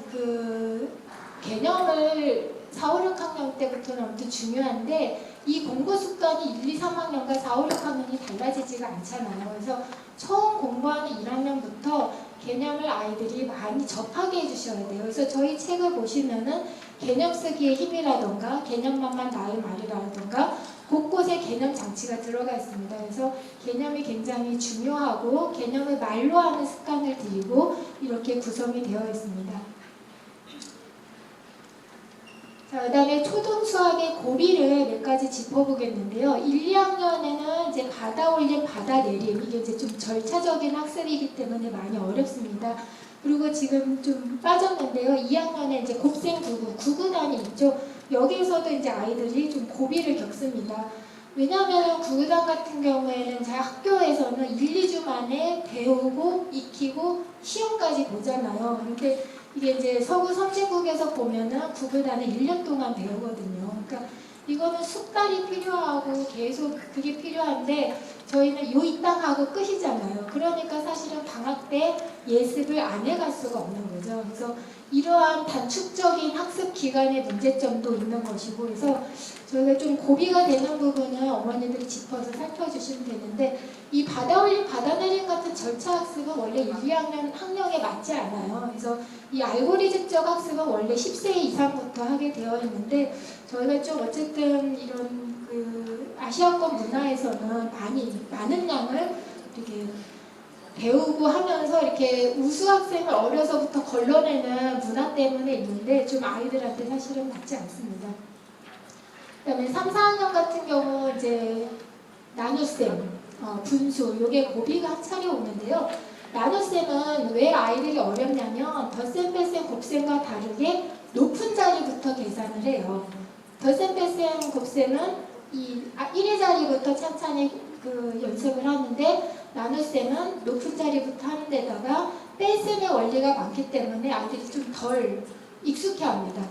개념을 4, 5, 6학년 때부터는 아무튼 중요한데 이 공부 습관이 1, 2, 3학년과 4, 5, 6학년이 달라지지가 않잖아요. 그래서 처음 공부하는 1학년부터 개념을 아이들이 많이 접하게 해주셔야 돼요. 그래서 저희 책을 보시면은 개념 쓰기의 힘이라던가 개념만만 나의 말이라던가 곳곳에 개념 장치가 들어가 있습니다. 그래서 개념이 굉장히 중요하고 개념을 말로 하는 습관을 들이고 이렇게 구성이 되어 있습니다. 자, 그다음에 초등 수학의 고리를 몇 가지 짚어보겠는데요. 1, 2학년에는 이제 받아올림, 받아내림 이게 이제 좀 절차적인 학습이기 때문에 많이 어렵습니다. 그리고 지금 좀 빠졌는데요. 2학년에 이제 곱셈 구구단이 있죠. 여기에서도 이제 아이들이 좀 고비를 겪습니다. 왜냐하면 구구단 같은 경우에는 제 학교에서는 1, 2주 만에 배우고 익히고 시험까지 보잖아요. 근데 이게 이제 서구 선진국에서 보면은 구구단을 1년 동안 배우거든요. 그러니까 이거는 숙달이 필요하고 계속 그게 필요한데 저희는 요 이 땅 하고 끝이잖아요. 그러니까 사실은 방학 때 예습을 안 해갈 수가 없는 거죠. 그래서 이러한 단축적인 학습 기간의 문제점도 있는 것이고 그래서 저희가 좀 고비가 되는 부분은 어머니들이 짚어서 살펴주시면 되는데 이 받아올림, 받아내림 같은 절차 학습은 원래 1, 2학년 학령에 맞지 않아요. 그래서 이 알고리즘적 학습은 원래 10세 이상부터 하게 되어 있는데 저희가 좀 어쨌든 이런 아시아권 문화에서는 많은 양을 이렇게 배우고 하면서 이렇게 우수 학생을 어려서부터 걸러내는 문화 때문에 있는데 좀 아이들한테 사실은 맞지 않습니다. 그다음에 3, 4학년 같은 경우 이제 나눗셈, 분수, 요게 고비가 한 차례 오는데요. 나눗셈은 왜 아이들이 어렵냐면 덧셈, 뺄셈, 곱셈과 다르게 높은 자리부터 계산을 해요. 덧셈, 뺄셈, 곱셈은 1의 자리부터 찬찬히 연습을 하는데 나눗셈은 높은 자리부터 하는 데다가 뺄셈의 원리가 많기 때문에 아이들이 좀 덜 익숙해합니다.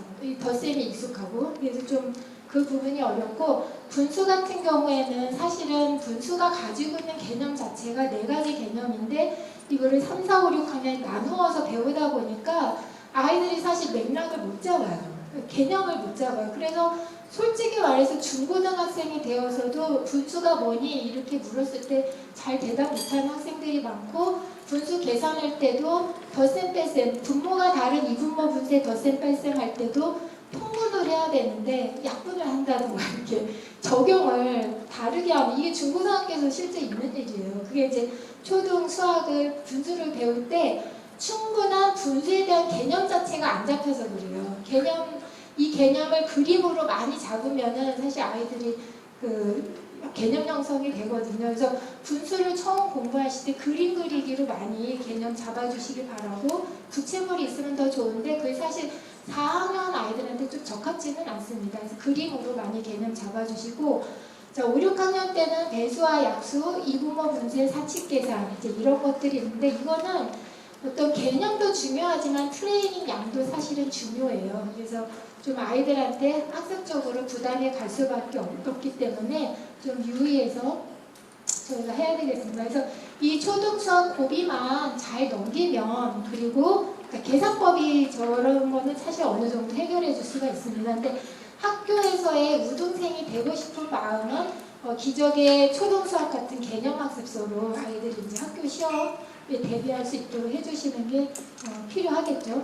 덧셈이 익숙하고 그래서 좀 그 부분이 어렵고 분수 같은 경우에는 사실은 분수가 가지고 있는 개념 자체가 4가지 개념인데 이거를 3, 4, 5, 6학년에 나누어서 배우다 보니까 아이들이 사실 맥락을 못 잡아요. 개념을 못 잡아요. 그래서 솔직히 말해서 중고등학생이 되어서도 분수가 뭐니 이렇게 물었을 때 잘 대답 못하는 학생들이 많고 분수 계산할 때도 덧셈 뺄셈 분모가 다른 이분모 분수의 덧셈 뺄셈 할 때도 통분을 해야 되는데 약분을 한다든가 이렇게 적용을 다르게 하면 이게 중고등학교에서 실제 있는 일이에요. 그게 이제 초등 수학을 분수를 배울 때 충분한 분수에 대한 개념 자체가 안 잡혀서 그래요. 이 개념을 그림으로 많이 잡으면은 사실 아이들이 개념 형성이 되거든요. 그래서 분수를 처음 공부하실 때 그림 그리기로 많이 개념 잡아주시기 바라고, 부채물이 있으면 더 좋은데 그게 사실 4학년 아이들한테 좀 적합지는 않습니다. 그래서 그림으로 많이 개념 잡아주시고, 자, 5, 6학년 때는 배수와 약수, 이분모 분수의 사칙 계산 이제 이런 것들이 있는데, 이거는 어떤 개념도 중요하지만 트레이닝 양도 사실은 중요해요. 그래서 좀 아이들한테 학습적으로 부담이 갈 수밖에 없기 때문에 좀 유의해서 저희가 해야 되겠습니다. 그래서 이 초등수학 고비만 잘 넘기면, 그리고 그러니까 계산법이 저런 거는 사실 어느 정도 해결해 줄 수가 있습니다. 근데 학교에서의 우등생이 되고 싶은 마음은 기적의 초등수학 같은 개념학습서로 아이들이 이제 학교 시험에 대비할 수 있도록 해주시는 게 필요하겠죠.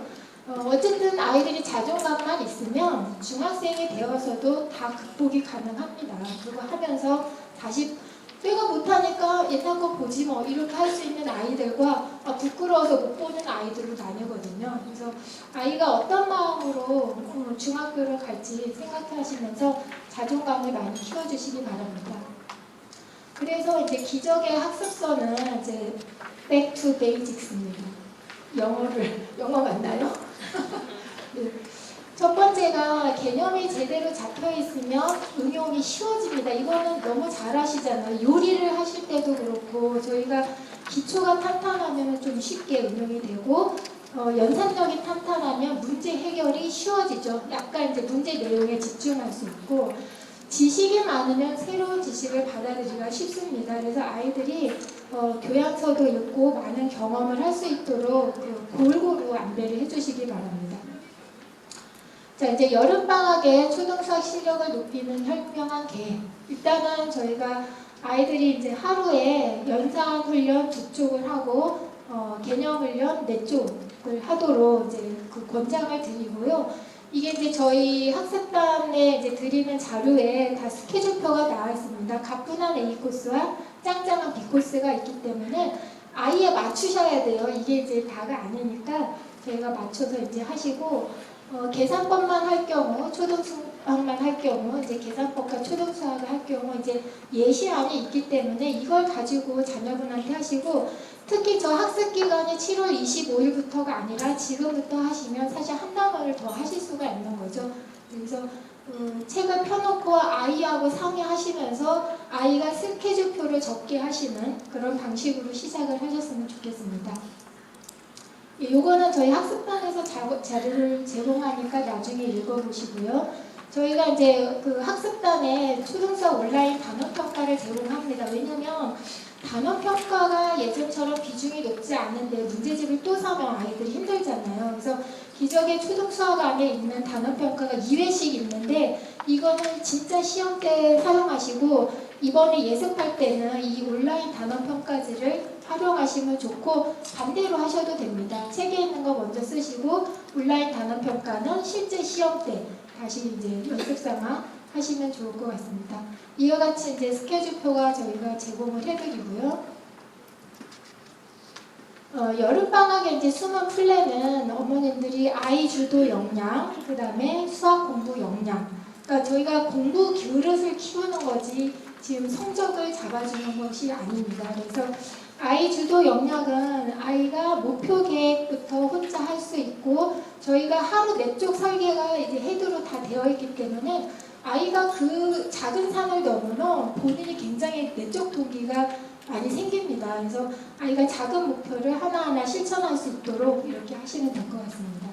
어쨌든 아이들이 자존감만 있으면 중학생이 되어서도 다 극복이 가능합니다. 그거 하면서 다시 내가 못하니까 옛날 거 보지 뭐 이렇게 할 수 있는 아이들과 부끄러워서 못 보는 아이들로 나뉘거든요. 그래서 아이가 어떤 마음으로 중학교를 갈지 생각하시면서 자존감을 많이 키워주시기 바랍니다. 그래서 이제 기적의 학습서는 이제 Back to Basics입니다. 영어 맞나요? 네. 첫 번째가 개념이 제대로 잡혀 있으면 응용이 쉬워집니다. 이거는 너무 잘 아시잖아요. 요리를 하실 때도 그렇고, 저희가 기초가 탄탄하면 좀 쉽게 응용이 되고, 연산력이 탄탄하면 문제 해결이 쉬워지죠. 약간 이제 문제 내용에 집중할 수 있고, 지식이 많으면 새로운 지식을 받아들이기가 쉽습니다. 그래서 아이들이 교양서도 읽고 많은 경험을 할 수 있도록 골고루 안배를 해주시기 바랍니다. 자, 이제 여름방학에 초등수학 실력을 높이는 현명한 계획. 일단은 저희가 아이들이 이제 하루에 연산 훈련 2쪽을 하고, 개념 훈련 4쪽을 하도록 이제 그 권장을 드리고요. 이게 이제 저희 학습단에 이제 드리는 자료에 다 스케줄표가 나와 있습니다. 가뿐한 A 코스와 짱짱한 B 코스가 있기 때문에 아이에 맞추셔야 돼요. 이게 이제 다가 아니니까 저희가 맞춰서 이제 하시고, 계산법만 할 경우, 초등수학만 할 경우, 이제 계산법과 초등수학을 할 경우 이제 예시안이 있기 때문에 이걸 가지고 자녀분한테 하시고, 특히 저 학습 기간이 7월 25일부터가 아니라 지금부터 하시면 사실 한 단원을 더 하실 수가 있는 거죠. 그래서 책을 펴놓고 아이하고 상의하시면서 아이가 스케줄표를 적게 하시는 그런 방식으로 시작을 하셨으면 좋겠습니다. 요거는 저희 학습단에서 자료를 제공하니까 나중에 읽어보시고요. 저희가 이제 그 학습단에 초등수학 온라인 단원평가를 제공합니다. 왜냐면 단원평가가 예전처럼 비중이 높지 않은데 문제집을 또 사면 아이들이 힘들잖아요. 그래서 기적의 초등수학 안에 있는 단원평가가 2회씩 있는데, 이거는 진짜 시험 때 사용하시고 이번에 예습할 때는 이 온라인 단원평가지를 활용하시면 좋고, 반대로 하셔도 됩니다. 책에 있는 거 먼저 쓰시고 온라인 단원평가는 실제 시험 때 다시 이제 연습삼아 하시면 좋을 것 같습니다. 이와 같이 이제 스케줄표가 저희가 제공을 해드리고요. 여름방학에 이제 숨은 플랜은 어머님들이 아이 주도 역량, 그 다음에 수학 공부 역량. 그러니까 저희가 공부 그릇을 키우는 거지 지금 성적을 잡아주는 것이 아닙니다. 그래서 아이 주도 역량은 아이가 목표 계획부터 혼자 할 수 있고, 저희가 하루 4쪽 설계가 이제 헤드로 다 되어 있기 때문에 아이가 그 작은 산을 넘으면 본인이 굉장히 내적 동기가 많이 생깁니다. 그래서 아이가 작은 목표를 하나하나 실천할 수 있도록 이렇게 하시면 될 것 같습니다.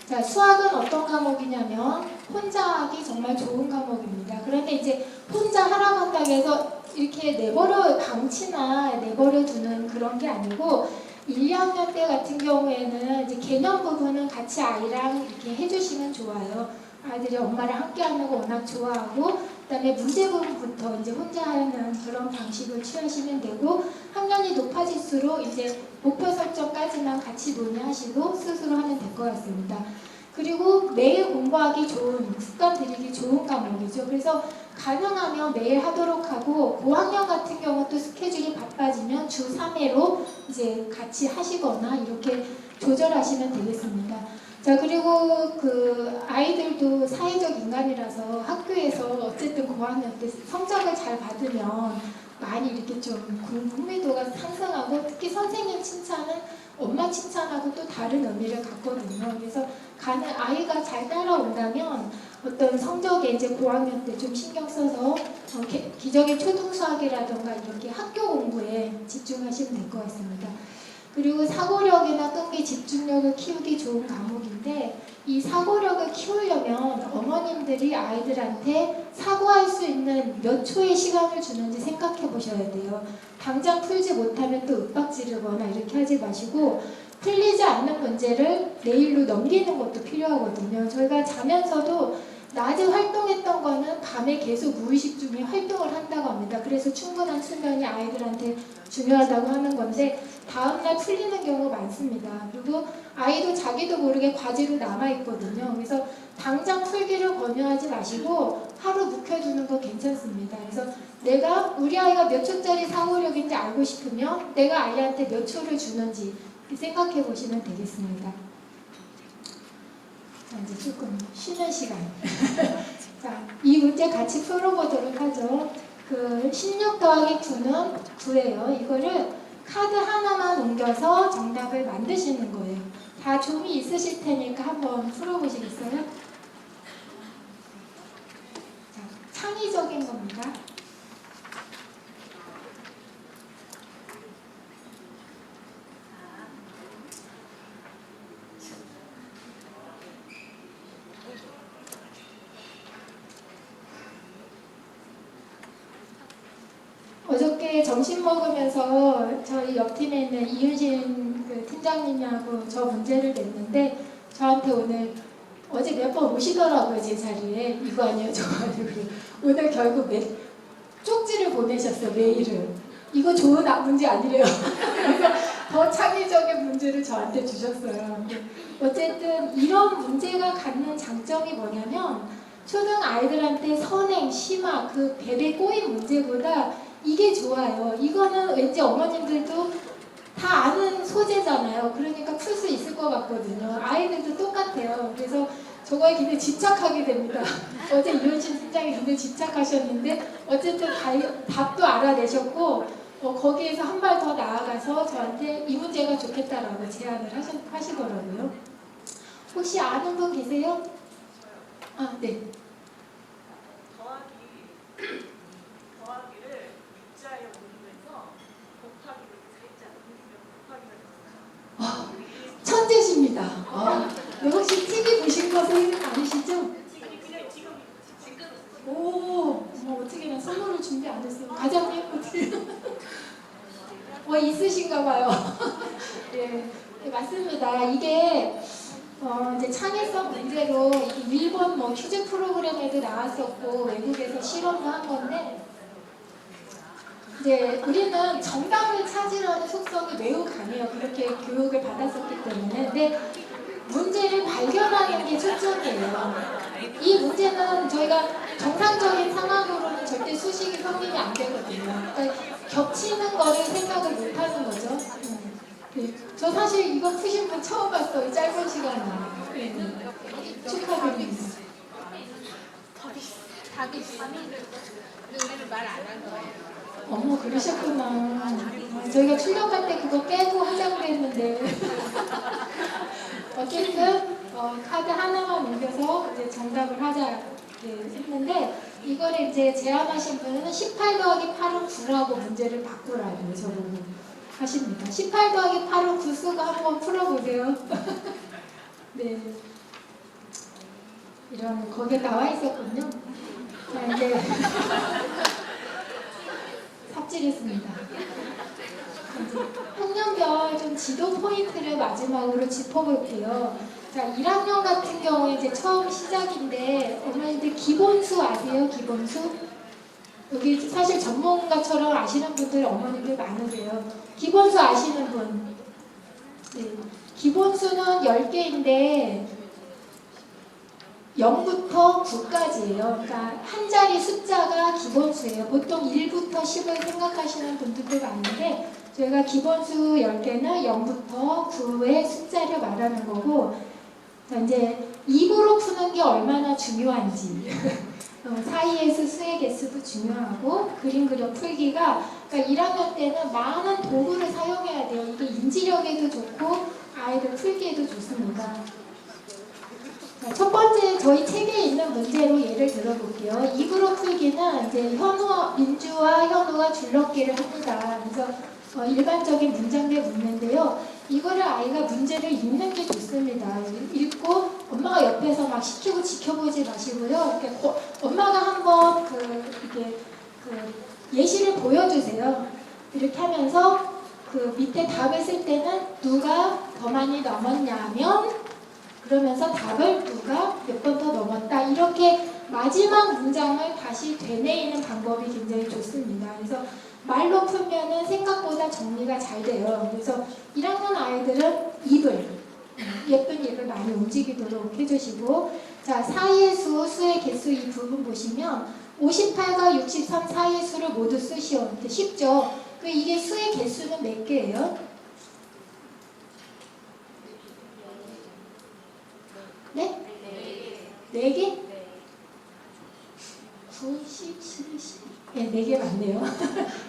자, 수학은 어떤 과목이냐면 혼자 하기 정말 좋은 과목입니다. 그런데 이제 혼자 하라고 한다고 해서 이렇게 내버려 방치나 내버려 두는 그런 게 아니고, 1, 2학년 때 같은 경우에는 이제 개념 부분은 같이 아이랑 이렇게 해주시면 좋아요. 아이들이 엄마랑 함께 하는 거 워낙 좋아하고, 그다음에 문제 부분부터 이제 혼자 하는 그런 방식을 취하시면 되고, 학년이 높아질수록 이제 목표 설정까지만 같이 논의하시고 스스로 하면 될 것 같습니다. 그리고 매일 공부하기 좋은, 습관 들이기 좋은 과목이죠. 그래서 가능하면 매일 하도록 하고, 고학년 같은 경우 또 스케줄이 바빠지면 주 3회로 이제 같이 하시거나 이렇게 조절하시면 되겠습니다. 자, 그리고 그 아이들도 사회적 인간이라서 학교에서 어쨌든 고학년 때 성적을 잘 받으면 많이 이렇게 좀 흥미도가 상승하고, 특히 선생님 칭찬은 엄마 칭찬하고 또 다른 의미를 갖거든요. 그래서 아이가 잘 따라온다면 어떤 성적에 이제 고학년 때 좀 신경 써서 기적의 초등수학이라던가 이렇게 학교 공부에 집중하시면 될 것 같습니다. 그리고 사고력이나 끈기, 집중력을 키우기 좋은 과목인데, 이 사고력을 키우려면 어머님들이 아이들한테 사고할 수 있는 몇 초의 시간을 주는지 생각해 보셔야 돼요. 당장 풀지 못하면 또 윽박지르거나 이렇게 하지 마시고, 풀리지 않는 문제를 내일로 넘기는 것도 필요하거든요. 저희가 자면서도 낮에 활동했던 거는 밤에 계속 무의식 중에 활동을 한다고 합니다. 그래서 충분한 수면이 아이들한테 중요하다고 하는 건데, 다음날 풀리는 경우가 많습니다. 그리고 아이도 자기도 모르게 과제로 남아있거든요. 그래서 당장 풀기를 권유하지 마시고 하루 묵혀두는 거 괜찮습니다. 그래서 우리 아이가 몇 초짜리 사고력인지 알고 싶으면 내가 아이한테 몇 초를 주는지 생각해 보시면 되겠습니다. 자, 이제 조금 쉬는 시간. 자, 이 문제 같이 풀어보도록 하죠. 16 더하기 9는 9예요. 이거를 카드 하나만 옮겨서 정답을 만드시는 거예요. 다 종이 있으실 테니까 한번 풀어보시겠어요? 자, 창의적인 겁니다. 어저께 점심 먹으면서 저희 옆팀에 있는 이윤신 팀장님하고 저 문제를 냈는데, 저한테 어제 몇 번 오시더라고요. 제 자리에. 이거 아니에요 저거 아니에요. 오늘 결국 쪽지를 보내셨어요. 메일을. 이거 좋은 문제 아니래요. 그래서 더 창의적인 문제를 저한테 주셨어요. 어쨌든 이런 문제가 갖는 장점이 뭐냐면, 초등 아이들한테 선행, 심화, 벨에 꼬인 문제보다 이게 좋아요. 이거는 왠지 어머님들도 다 아는 소재잖아요. 그러니까 풀 수 있을 것 같거든요. 아이들도 똑같아요. 그래서 저거에 굉장히 집착하게 됩니다. 어제 이현신 팀장이 굉장히 집착하셨는데, 어쨌든 답도 알아내셨고, 거기에서 한 발 더 나아가서 저한테 이 문제가 좋겠다라고 제안을 하시더라고요. 혹시 아는 분 계세요? 아, 네. 더하기를 육자에 옮기면서 곱하기를 살짝 곱하기가 아, 천재십니다. 네, 혹시 TV 보신 거 선생님 아니시죠? 지금 오, 어떻게나 선물을 준비 안 했어요. 과장님 어떻게? 있으신가 봐요. 예, 네, 맞습니다. 이게 이제 창의성 문제로 일본 퀴즈 프로그램에도 나왔었고 외국에서 실험도 한 건데, 이제 우리는 정답을 찾으려는 속성이 매우 강해요. 그렇게 교육을 받았었기 때문에. 근데 문제를 발견하는 게 초점이에요. 이 문제는 저희가 정상적인 상황으로는 절대 수식이 성립이 안 되거든요. 그러니까 겹치는 거를 생각을 못 하는 거죠. 네. 저 사실 이거 푸신 분 처음 봤어요. 짧은 시간에. 네. 축하드립니다. 답이 있으면 우리는 말 안 한 거예요. 어머, 그러셨구나. 저희가 출력할 때 그거 빼고 하자고 했는데. 어쨌든 카드 하나만 옮겨서 이제 정답을 하자 했는데, 이거를 이제 제안하신 분은 18 더하기 8은 9라고 문제를 바꾸라고 저보고 하십니다. 18 더하기 8은 9 쓰고 한번 풀어보세요. 네. 이런 거기에 나와 있었군요. 자, 이제 삽질했습니다. 학년별 좀 지도 포인트를 마지막으로 짚어볼게요. 자, 1학년 같은 경우에 이제 처음 시작인데, 어머니들 기본수 아세요? 기본수? 여기 사실 전문가처럼 아시는 분들 어머니들 많으세요. 기본수 아시는 분? 네. 기본수는 10개인데 0부터 9까지예요. 그러니까 한 자리 숫자가 기본수예요. 보통 1부터 10을 생각하시는 분들도 많은데, 저희가 기본수 10개는 0부터 9의 숫자를 말하는 거고, 자, 이제 입으로 푸는 게 얼마나 중요한지 사이에서 수의 개수도 중요하고 그림 그려 풀기가 그러니까 1학년 때는 많은 도구를 사용해야 돼요. 이게 인지력에도 좋고 아이들 풀기에도 좋습니다. 자, 첫 번째 저희 책에 있는 문제로 예를 들어볼게요. 입으로 풀기는 이제 민주와 현우가 줄넘기를 합니다. 그래서 일반적인 문장들 묻는데요. 이거를 아이가 문제를 읽는 게 좋습니다. 읽고 엄마가 옆에서 막 시키고 지켜보지 마시고요. 이렇게 엄마가 한번 이렇게 예시를 보여주세요. 이렇게 하면서 그 밑에 답을 쓸 때는 누가 더 많이 넘었냐면 그러면서 답을 누가 몇 번 더 넘었다 이렇게 마지막 문장을 다시 되뇌이는 방법이 굉장히 좋습니다. 그래서 말로 풀면은 생각보다 정리가 잘 돼요. 그래서 1학년 아이들은 예쁜 입을 많이 움직이도록 해주시고 자 사이의 수, 수의 개수 이 부분 보시면 58과 63 사이의 수를 모두 쓰시오. 쉽죠? 이게 수의 개수는 몇 개예요? 네? 4개? 9, 10, 12, 12. 네, 4개 맞네요.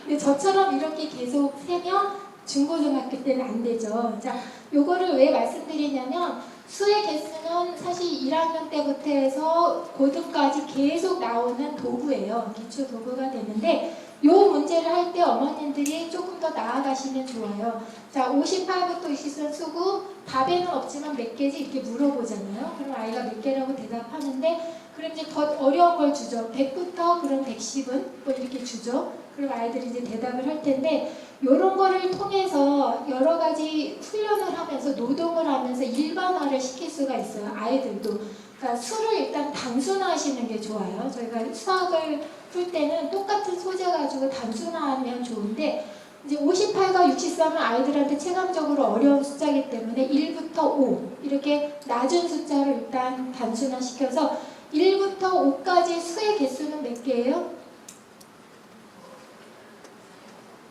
근데 저처럼 이렇게 계속 세면 중고등학교 때는 안 되죠. 자, 요거를 왜 말씀드리냐면 수의 개수는 사실 1학년 때부터 해서 고등까지 계속 나오는 도구예요. 기초 도구가 되는데 요 문제를 할 때 어머님들이 조금 더 나아가시면 좋아요. 자, 58부터 60선 쓰고 답에는 없지만 몇 개지 이렇게 물어보잖아요. 그럼 아이가 몇 개라고 대답하는데 그럼 이제 더 어려운 걸 주죠. 100부터 그럼 110은 뭐 이렇게 주죠. 그럼 아이들이 이제 대답을 할 텐데 이런 거를 통해서 여러 가지 훈련을 하면서 노동을 하면서 일반화를 시킬 수가 있어요. 아이들도. 그러니까 수를 일단 단순화하시는 게 좋아요. 저희가 수학을 풀 때는 똑같은 소재 가지고 단순화하면 좋은데 이제 58과 63은 아이들한테 체감적으로 어려운 숫자이기 때문에 1부터 5 이렇게 낮은 숫자로 일단 단순화시켜서 1부터 5까지 수의 개수는 몇 개예요?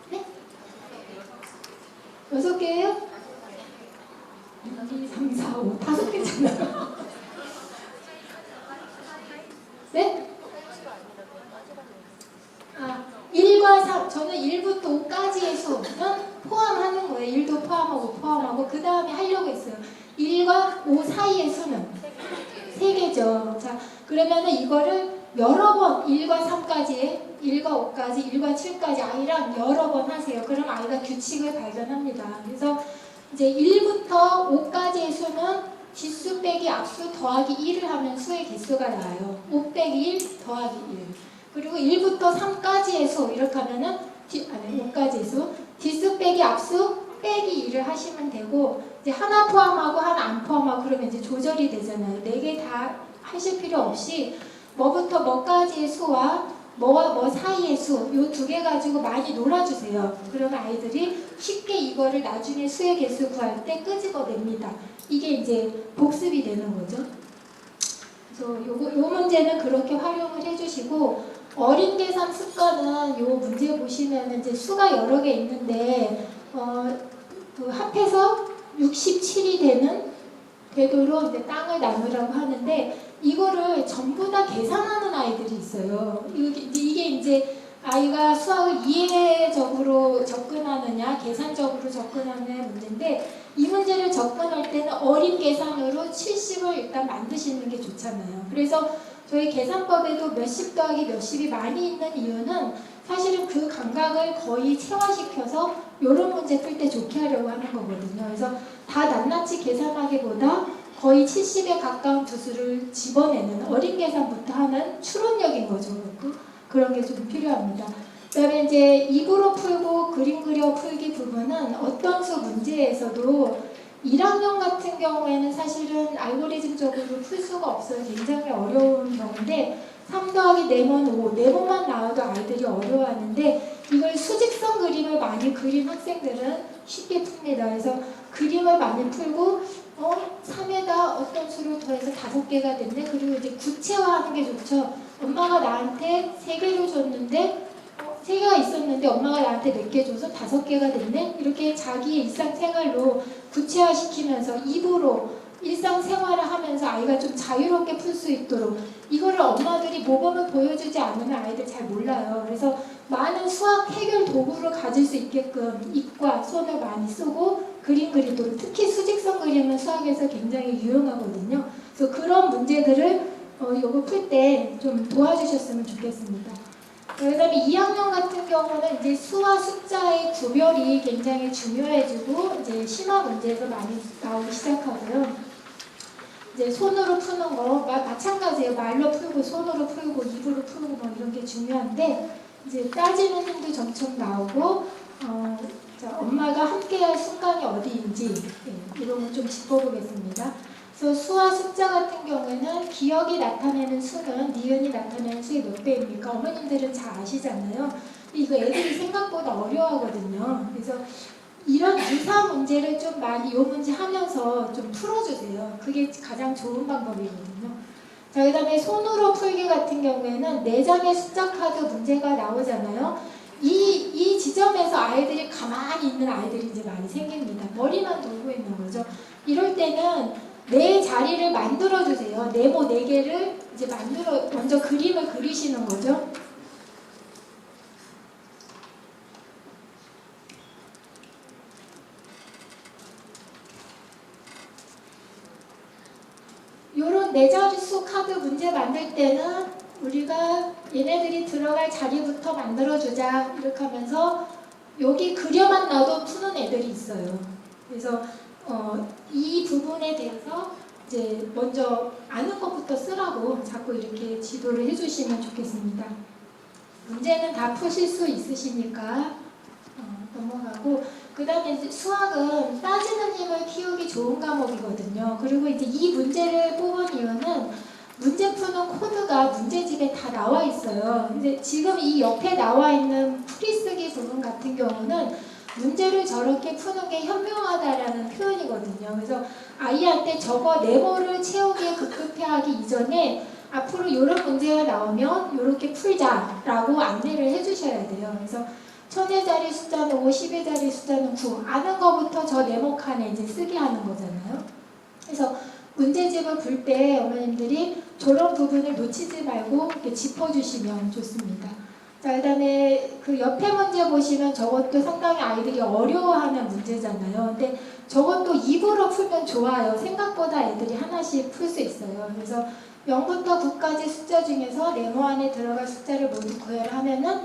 네? 6개예요? 1, 2, 3, 4, 5 5개잖아요. 네? 1과 3 저는 1부터 5까지의 수는 포함하는 거예요. 1도 포함하고 그 다음에 하려고 했어요. 1과 5 사이의 수는 3개죠. 자, 그러면은 이거를 여러 번 1과 3까지 1과 5까지 1과 7까지 아이랑 여러 번 하세요. 그럼 아이가 규칙을 발견합니다. 그래서 이제 1부터 5까지의 수는 뒷수 빼기 앞수 더하기 1을 하면 수의 개수가 나와요. 5 빼기 1 더하기 1. 그리고 1부터 3까지의 수 이렇게 하면은 5까지의 수 뒷수 빼기 앞수 빼기 2를 하시면 되고 이제 하나 포함하고 하나 안 포함하고 그러면 이제 조절이 되잖아요. 4개 다 하실 필요 없이 뭐부터 뭐까지의 수와 뭐와 뭐 사이의 수 요 2개 가지고 많이 놀아주세요. 그러면 아이들이 쉽게 이거를 나중에 수의 개수 구할 때 끄집어냅니다. 이게 이제 복습이 되는 거죠. 그래서 요 문제는 그렇게 활용을 해주시고 어린 계산 습관은 요 문제 보시면 이제 수가 여러 개 있는데 그 합해서 67이 되도록 이제 땅을 나누라고 하는데 이거를 전부 다 계산하는 아이들이 있어요. 이게 이제 아이가 수학을 이해적으로 접근하느냐 계산적으로 접근하느냐 문제인데 이 문제를 접근할 때는 어린 계산으로 70을 일단 만드시는 게 좋잖아요. 그래서 저희 계산법에도 몇십 더하기 몇십이 많이 있는 이유는 사실은 그 감각을 거의 체화시켜서 이런 문제 풀 때 좋게 하려고 하는 거거든요. 그래서 다 낱낱이 계산하기보다 거의 70에 가까운 두 수를 집어내는 어린 계산부터 하는 추론력인 거죠. 그런 게 좀 필요합니다. 그 다음에 이제 입으로 풀고 그림 그려 풀기 부분은 어떤 수 문제에서도 1학년 같은 경우에는 사실은 알고리즘적으로 풀 수가 없어요. 굉장히 어려운 경우인데 3 더하기 4면 5, 4번만 나와도 아이들이 어려워하는데 이걸 수직선 그림을 많이 그린 학생들은 쉽게 풉니다. 그래서 그림을 많이 풀고 3에다 어떤 수를 더해서 5개가 됐네. 그리고 이제 구체화하는 게 좋죠. 엄마가 나한테 3개를 줬는데 3개가 있었는데 엄마가 나한테 몇 개 줘서 5개가 됐네. 이렇게 자기의 일상생활로 구체화시키면서 입으로 일상생활을 하면서 아이가 좀 자유롭게 풀 수 있도록 이거를 엄마들이 모범을 보여주지 않으면 아이들 잘 몰라요. 그래서 많은 수학 해결 도구를 가질 수 있게끔 입과 손을 많이 쓰고 그림 그리도록 특히 수직선 그림은 수학에서 굉장히 유용하거든요. 그래서 그런 문제들을 요거 풀 때 좀 도와주셨으면 좋겠습니다. 그다음에 2학년 같은 경우는 이제 수와 숫자의 구별이 굉장히 중요해지고 이제 심화 문제에서 많이 나오기 시작하고요. 이제 손으로 푸는 거 마찬가지예요. 말로 풀고 손으로 풀고 입으로 풀고 뭐 이런 게 중요한데 이제 따지는 힘도 점점 나오고 자, 엄마가 함께할 순간이 어디인지 이런 거 좀 짚어보겠습니다. 그래서 수와 숫자 같은 경우에는 기억이 나타내는 수는 니은이 나타내는 수의 몇 배입니까? 어머님들은 잘 아시잖아요. 근데 이거 애들이 생각보다 어려워하거든요. 그래서 이런 유사 문제를 좀 많이 이 문제 하면서 좀 풀어주세요. 그게 가장 좋은 방법이거든요. 자, 그 다음에 손으로 풀기 같은 경우에는 4장의 숫자 카드 문제가 나오잖아요. 이 지점에서 아이들이 가만히 있는 아이들이 이제 많이 생깁니다. 머리만 돌고 있는 거죠. 이럴 때는 내 자리를 만들어주세요. 네모 4개를 이제 먼저 그림을 그리시는 거죠. 요런 4자릿수 카드 문제 만들 때는 우리가 얘네들이 들어갈 자리부터 만들어주자 이렇게 하면서 여기 그려만 놔도 푸는 애들이 있어요. 그래서 이 부분에 대해서 이제 먼저 아는 것부터 쓰라고 자꾸 이렇게 지도를 해주시면 좋겠습니다. 문제는 다 푸실 수 있으시니까 넘어가고 그 다음에 수학은 따지는 힘을 키우기 좋은 과목이거든요. 그리고 이제 이 문제를 뽑은 이유는 문제 푸는 코드가 문제집에 다 나와 있어요. 근데 지금 이 옆에 나와 있는 풀이쓰기 부분 같은 경우는 문제를 저렇게 푸는 게 현명하다라는 표현이거든요. 그래서 아이한테 저거 네모를 채우기에 급급해하기 이전에 앞으로 이런 문제가 나오면 이렇게 풀자라고 안내를 해주셔야 돼요. 그래서 1000의 자리 숫자는 5, 10의 자리 숫자는 9 아는 거부터 저 네모 칸에 이제 쓰게 하는 거잖아요. 그래서 문제집을 풀 때 어머님들이 저런 부분을 놓치지 말고 이렇게 짚어주시면 좋습니다. 자, 그 다음에 그 옆에 문제 보시면 저것도 상당히 아이들이 어려워하는 문제잖아요. 근데 저것도 입으로 풀면 좋아요. 생각보다 애들이 하나씩 풀 수 있어요. 그래서 0부터 9까지 숫자 중에서 네모 안에 들어갈 숫자를 모두 구해라 하면은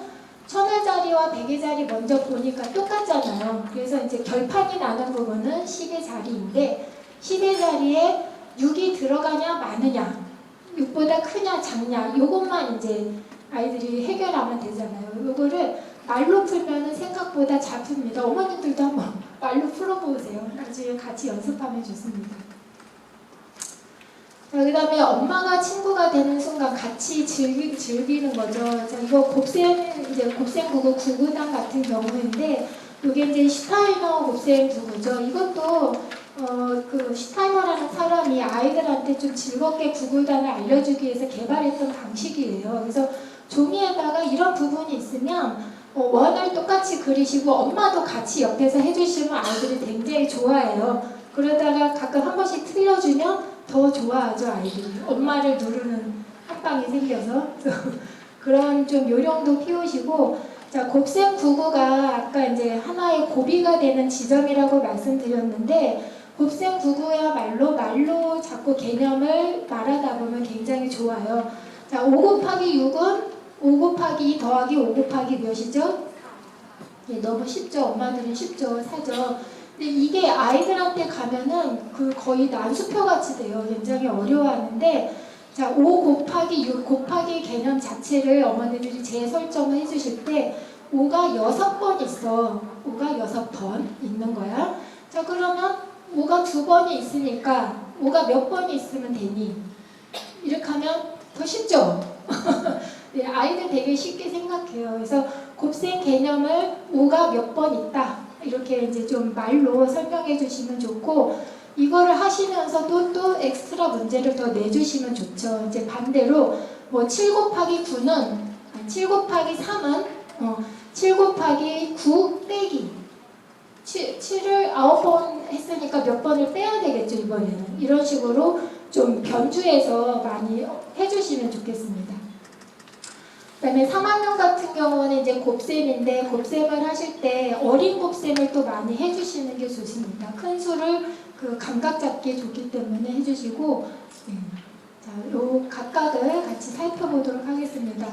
1000의 자리와 100의 자리 먼저 보니까 똑같잖아요. 그래서 이제 결판이 나는 부분은 10의 자리인데 10의 자리에 6이 들어가냐 마느냐 6보다 크냐 작냐 요것만 이제 아이들이 해결하면 되잖아요. 요거를 말로 풀면은 생각보다 잘 풉니다. 어머님들도 한번 말로 풀어보세요. 나중에 같이 연습하면 좋습니다. 자, 그 다음에 엄마가 친구가 되는 순간 같이 즐기는 거죠. 자, 이거 곱셈9구 9구단 같은 경우인데, 이게 이제 슈타이너 곱셈9구죠. 이것도, 그 슈타이너라는 사람이 아이들한테 좀 즐겁게 9구단을 알려주기 위해서 개발했던 방식이에요. 그래서 종이에다가 이런 부분이 있으면, 원을 똑같이 그리시고, 엄마도 같이 옆에서 해주시면 아이들이 굉장히 좋아해요. 그러다가 가끔 한 번씩 틀려주면, 더 좋아하죠 아이들이. 엄마를 누르는 한방이 생겨서 그런 좀 요령도 키우시고 자 곱셈 9구가 아까 이제 하나의 고비가 되는 지점이라고 말씀드렸는데 곱셈 9구야말로 말로 자꾸 개념을 말하다 보면 굉장히 좋아요. 자 5 곱하기 6은 5 곱하기 2 더하기 5 곱하기 몇이죠? 예, 너무 쉽죠. 엄마들은 쉽죠. 사죠. 근데 이게 아이들한테 가면은 그 거의 난수표 같이 돼요. 굉장히 어려워하는데 자 5 곱하기 6 곱하기 개념 자체를 어머니들이 재설정을 해주실 때 5가 6번 있어. 5가 6번 있는 거야. 자 그러면 5가 2번이 있으니까 5가 몇 번이 있으면 되니? 이렇게 하면 더 쉽죠? 네, 아이들 되게 쉽게 생각해요. 그래서 곱셈 개념을 5가 몇 번 있다. 이렇게 이제 좀 말로 설명해 주시면 좋고 이거를 하시면서도 또 엑스트라 문제를 더 내주시면 좋죠. 이제 반대로 뭐 7 곱하기 9는 7 곱하기 3은 7 곱하기 9 빼기 7을 9번 했으니까 몇 번을 빼야 되겠죠, 이번에는. 이런 식으로 좀 변주해서 많이 해주시면 좋겠습니다. 그다음에 3학년 같은 경우는 이제 곱셈인데 곱셈을 하실 때 어린 곱셈을 또 많이 해주시는 게 좋습니다. 큰 수를 그 감각 잡기에 좋기 때문에 해주시고, 자, 요 각각을 같이 살펴보도록 하겠습니다.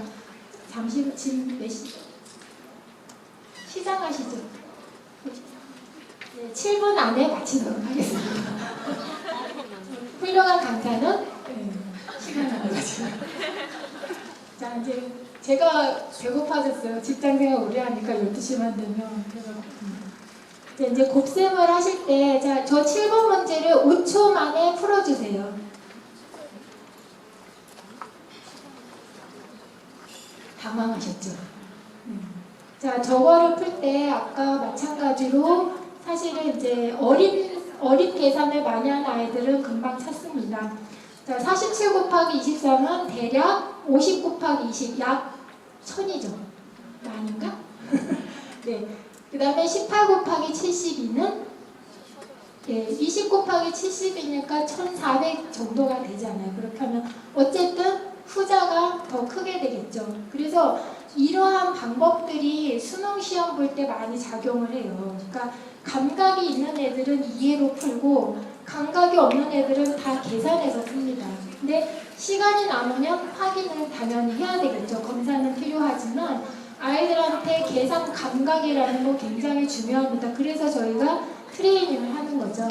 잠시 지금 몇 시? 시작하시죠. 네, 7분 안에 마치도록 하겠습니다. 훌륭한 강사는 시간 나가지고. 자, 이제 제가 배고파졌어요. 직장생활 오래 하니까 12시만 되면. 그래서 이제 곱셈을 하실 때, 자, 저 7번 문제를 5초 만에 풀어주세요. 당황하셨죠? 자, 저거를 풀 때 아까 마찬가지로 사실은 이제 어린 계산을 많이 하는 아이들은 금방 찾습니다. 자, 47 곱하기 23은 대략 50 곱하기 20, 약 1000이죠. 아닌가? 네. 그 다음에 18 곱하기 72는 20 곱하기 70이니까 1400 정도가 되잖아요. 그렇게 하면 어쨌든 후자가 더 크게 되겠죠. 그래서 이러한 방법들이 수능 시험 볼 때 많이 작용을 해요. 그러니까 감각이 있는 애들은 이해로 풀고 감각이 없는 애들은 다 계산해서 풉니다. 근데 시간이 남으면 확인을 당연히 해야 되겠죠. 검사는 필요하지만 아이들한테 계산 감각이라는 거 굉장히 중요합니다. 그래서 저희가 트레이닝을 하는 거죠.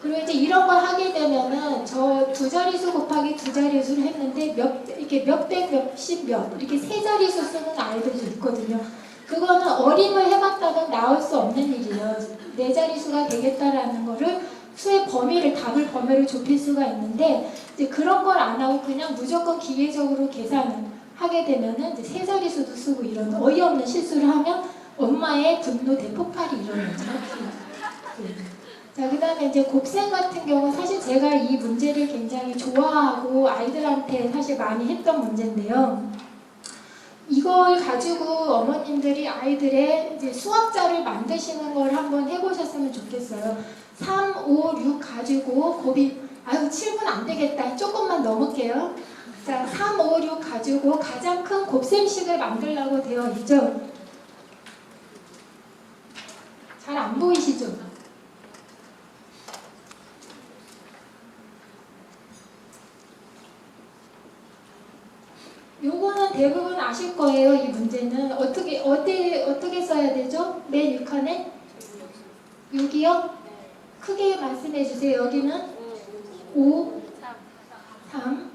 그리고 이제 이런 걸 하게 되면은 저 두 자릿수 곱하기 두 자릿수를 했는데 이렇게 몇백, 몇십, 몇 이렇게 세 자릿수 쓰는 아이들도 있거든요. 그거는 어림을 해봤다면 나올 수 없는 일이에요. 네 자릿수가 되겠다라는 거를 수의 범위를 답을 범위를 좁힐 수가 있는데 이제 그런 걸 안 하고 그냥 무조건 기계적으로 계산을 하게 되면은 이제 세 자릿수도 쓰고 이런 어이없는 실수를 하면 엄마의 분노 대폭발이 일어나죠. 네. 자, 그 다음에 이제 곱셈 같은 경우 사실 제가 이 문제를 굉장히 좋아하고 아이들한테 사실 많이 했던 문제인데요. 이걸 가지고 어머님들이 아이들의 이제 수학자를 만드시는 걸 한번 해보셨으면 좋겠어요. 3, 5, 6 가지고 곱이, 아유 7분 안 되겠다. 조금만 넘을게요. 자, 3, 5, 6 가지고 가장 큰 곱셈식을 만들라고 되어 있죠. 잘 안 보이시죠? 요거는 대부분 아실 거예요. 이 문제는 어떻게 써야 되죠? 맨 6칸에 6이요? 크게 말씀해 주세요. 여기는 5, 3.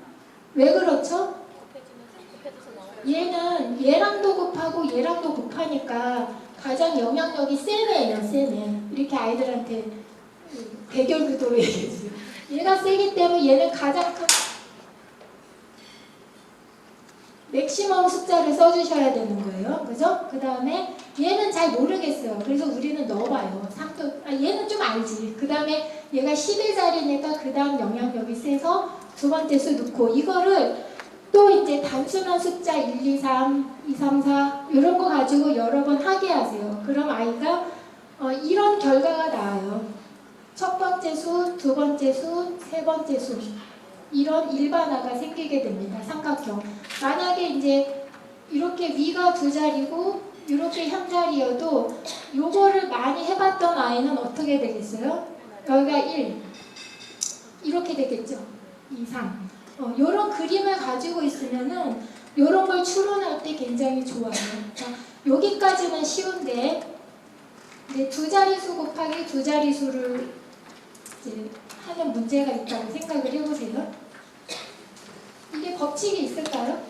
왜 그렇죠? 얘는 얘랑도 곱하고 얘랑도 곱하니까 가장 영향력이 센 애예요. 센 애. 이렇게 아이들한테 대결 구도로 얘기해 주세요. 얘가 세기 때문에 얘는 가장 큰 맥시멈 숫자를 써주셔야 되는 거예요. 그죠? 그 다음에 얘는 잘 모르겠어요. 그래서 우리는 넣어봐요. 3도, 얘는 좀 알지. 그 다음에 얘가 10의 자리니까 그 다음 영향력이 세서 두 번째 수 넣고 이거를 또 이제 단순한 숫자 1, 2, 3, 2, 3, 4 이런 거 가지고 여러 번 하게 하세요. 그럼 아이가 이런 결과가 나와요. 첫 번째 수, 두 번째 수, 세 번째 수 이런 일반화가 생기게 됩니다. 삼각형. 만약에 이제 이렇게 위가 두 자리고 이렇게 한 자리여도 요거를 많이 해봤던 아이는 어떻게 되겠어요? 여기가 1 이렇게 되겠죠. 2, 3 요런 그림을 가지고 있으면은 요런 걸 추론할 때 굉장히 좋아요. 자, 여기까지는 쉬운데 이제 두 자리수 곱하기 두 자리수를 이제 하는 문제가 있다고 생각을 해보세요. 이게 법칙이 있을까요?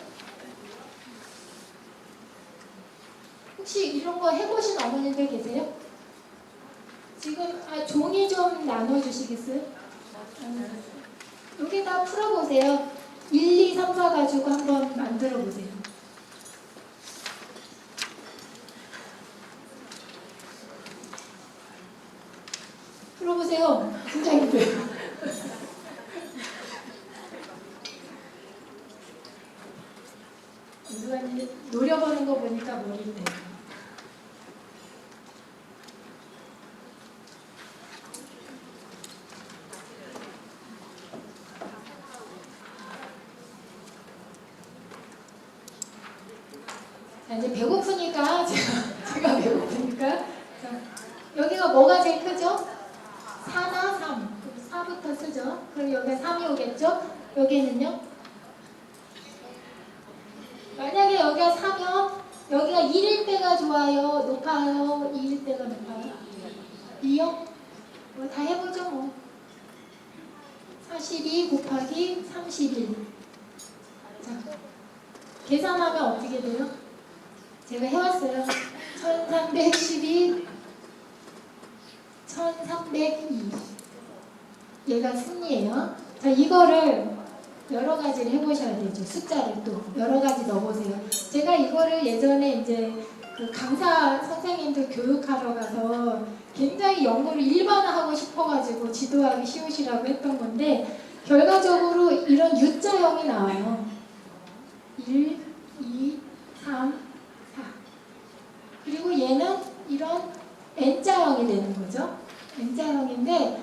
혹시 이런 거 해보신 어머님들 계세요? 지금 종이 좀 나눠주시겠어요? 여기다 풀어보세요. 1, 2, 3, 4 가지고 한번 만들어보세요. 풀어보세요. 진짜 힘들어요. 누가 노려보는 거 보니까 머리를 대요. 자, 이제 배고프니까 제가 배고프니까 자, 여기가 뭐가 제일 크죠? 4나 3. 4부터 쓰죠. 그럼 여기가 3이 오겠죠? 여기는요? 만약에 여기가 4면 여기가 1일 때가 좋아요? 높아요? 2일 때가 높아요? 2요? 뭐 다 해보죠 뭐. 42 곱하기 31. 자, 계산하면 어떻게 돼요? 제가 해왔어요. 1312, 1302. 얘가 승리예요. 자, 이거를 여러 가지를 해보셔야 되죠. 숫자를 또 여러 가지 넣어보세요. 제가 이거를 예전에 이제 그 강사 선생님들 교육하러 가서 굉장히 연구를 일반화하고 싶어가지고 지도하기 쉬우시라고 했던 건데 결과적으로 이런 U자형이 나와요. 1, 2, 3, 4. 그리고 얘는 이런 N자형이 되는 거죠. N자형인데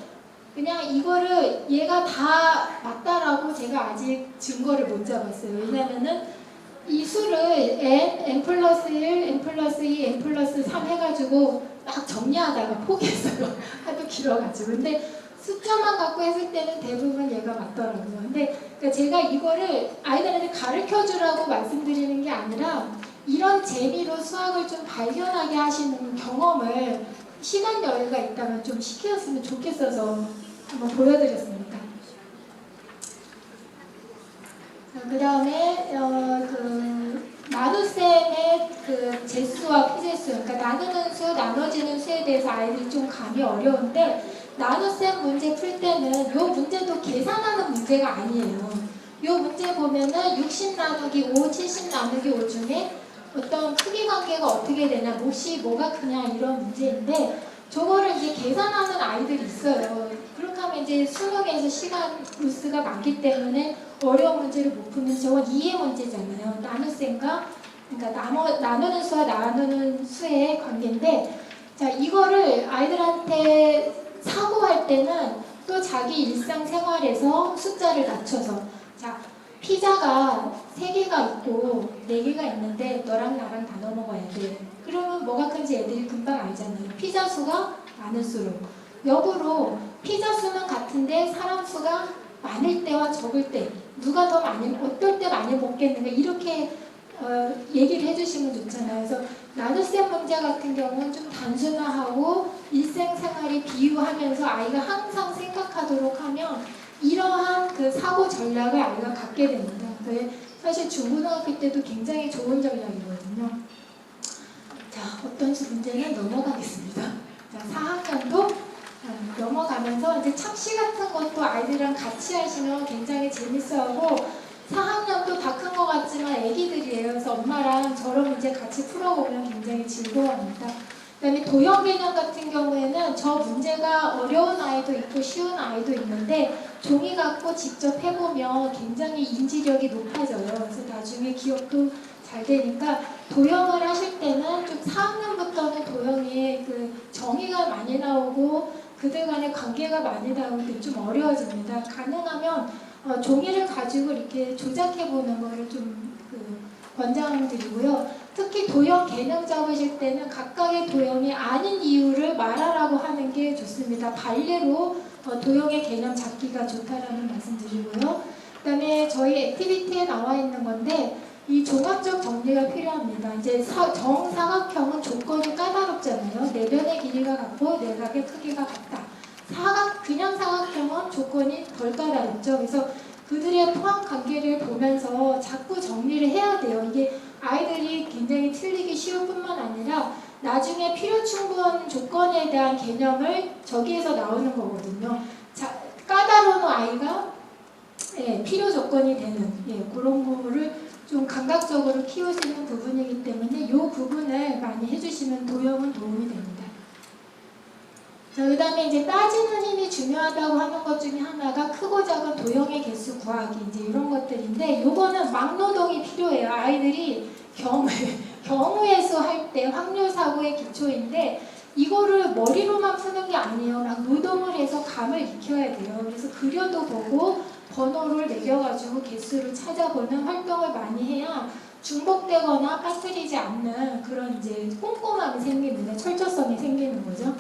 그냥 이거를 얘가 다 맞다라고 제가 아직 증거를 못 잡았어요. 왜냐면은 이 수를 n 플러스 1, n 플러스 2, n 플러스 3 해가지고 막 정리하다가 포기했어요. 하도 길어가지고. 근데 숫자만 갖고 했을 때는 대부분 얘가 맞더라고요. 근데 그러니까 제가 이거를 아이들한테 가르쳐 주라고 말씀드리는 게 아니라 이런 재미로 수학을 좀 발견하게 하시는 경험을 시간 여유가 있다면 좀 시켰으면 좋겠어서 한번 보여드렸습니다. 그 다음에 그 나눗셈의 그 제수와 피제수, 그러니까 나누는 수, 나눠지는 수에 대해서 아이들이 좀 감이 어려운데 나눗셈 문제 풀 때는 요 문제도 계산하는 문제가 아니에요. 요 문제 보면은 60 나누기 5, 70 나누기 5 중에 어떤 크기 관계가 어떻게 되냐, 몫이 뭐가 크냐 이런 문제인데 저거를 이제 계산하는 아이들이 있어요. 그렇게 하면 이제 수능에서 시간 루스가 많기 때문에 어려운 문제를 못 푸는 저건 이해 문제잖아요. 나눗셈과 그러니까 나누는 수와 나누는 수의 관계인데 자 이거를 아이들한테 사고할 때는 또 자기 일상생활에서 숫자를 낮춰서 자 피자가 3개가 있고 4개가 있는데 너랑 나랑 나눠 먹어야 돼. 그러면 뭐가 큰지 애들이 금방 알잖아요. 피자 수가 많은 수로. 역으로 피자 수는 같은데 사람 수가 많을 때와 적을 때 누가 더 많이 어떨 때 많이 먹겠는가 이렇게 얘기를 해주시면 좋잖아요. 그래서 나눗셈 문제 같은 경우는 좀 단순화하고 일생생활에 비유하면서 아이가 항상 생각하도록 하면 이러한 그 사고 전략을 아이가 갖게 됩니다. 그게 사실 중고등학교 때도 굉장히 좋은 전략이거든요. 자, 어떤 문제는 넘어가겠습니다. 자, 4학년도 넘어가면서 이제 착시 같은 것도 아이들이랑 같이 하시면 굉장히 재밌어하고 4학년도 다 큰 것 같지만 애기들이에요. 그래서 엄마랑 저런 문제 같이 풀어보면 굉장히 즐거워합니다. 그다음에 도형 개념 같은 경우에는 저 문제가 어려운 아이도 있고 쉬운 아이도 있는데 종이 갖고 직접 해보면 굉장히 인지력이 높아져요. 그래서 나중에 기억도 잘 되니까 도형을 하실 때는 좀 4학년부터는 도형이 그 정의가 많이 나오고 그들 간의 관계가 많이 나오는데 좀 어려워집니다. 가능하면 종이를 가지고 이렇게 조작해보는 거를 좀 권장드리고요. 특히 도형 개념 잡으실 때는 각각의 도형이 아닌 이유를 말하라고 하는 게 좋습니다. 발례로 도형의 개념 잡기가 좋다라는 말씀드리고요. 그 다음에 저희 액티비티에 나와 있는 건데 이 종합적 정리가 필요합니다. 이제 정사각형은 조건이 까다롭잖아요. 내변의 길이가 같고 내각의 크기가 같다. 그냥 사각형은 조건이 덜 까다롭죠. 그래서 그들의 포함 관계를 보면서 자꾸 정리를 해야 돼요. 이게 아이들이 굉장히 틀리기 쉬울 뿐만 아니라 나중에 필요 충분 조건에 대한 개념을 저기에서 나오는 거거든요. 자, 까다로운 아이가 필요 조건이 되는 그런 부분을 좀 감각적으로 키울 수 있는 부분이기 때문에 이 부분을 많이 해주시면 도형은 도움이 됩니다. 자, 그 다음에 이제 따지는 힘이 중요하다고 하는 것 중에 하나가 크고 작은 도형의 개수 구하기 이제 이런 것들인데 요거는 막노동이 필요해요. 아이들이 경우의 수 할 때 확률 사고의 기초인데 이거를 머리로만 푸는 게 아니에요. 막 노동을 해서 감을 익혀야 돼요. 그래서 그려도 보고 번호를 매겨가지고 개수를 찾아보는 활동을 많이 해야 중복되거나 빠뜨리지 않는 그런 이제 꼼꼼함이 생깁니다. 철저성이 생기는 거죠.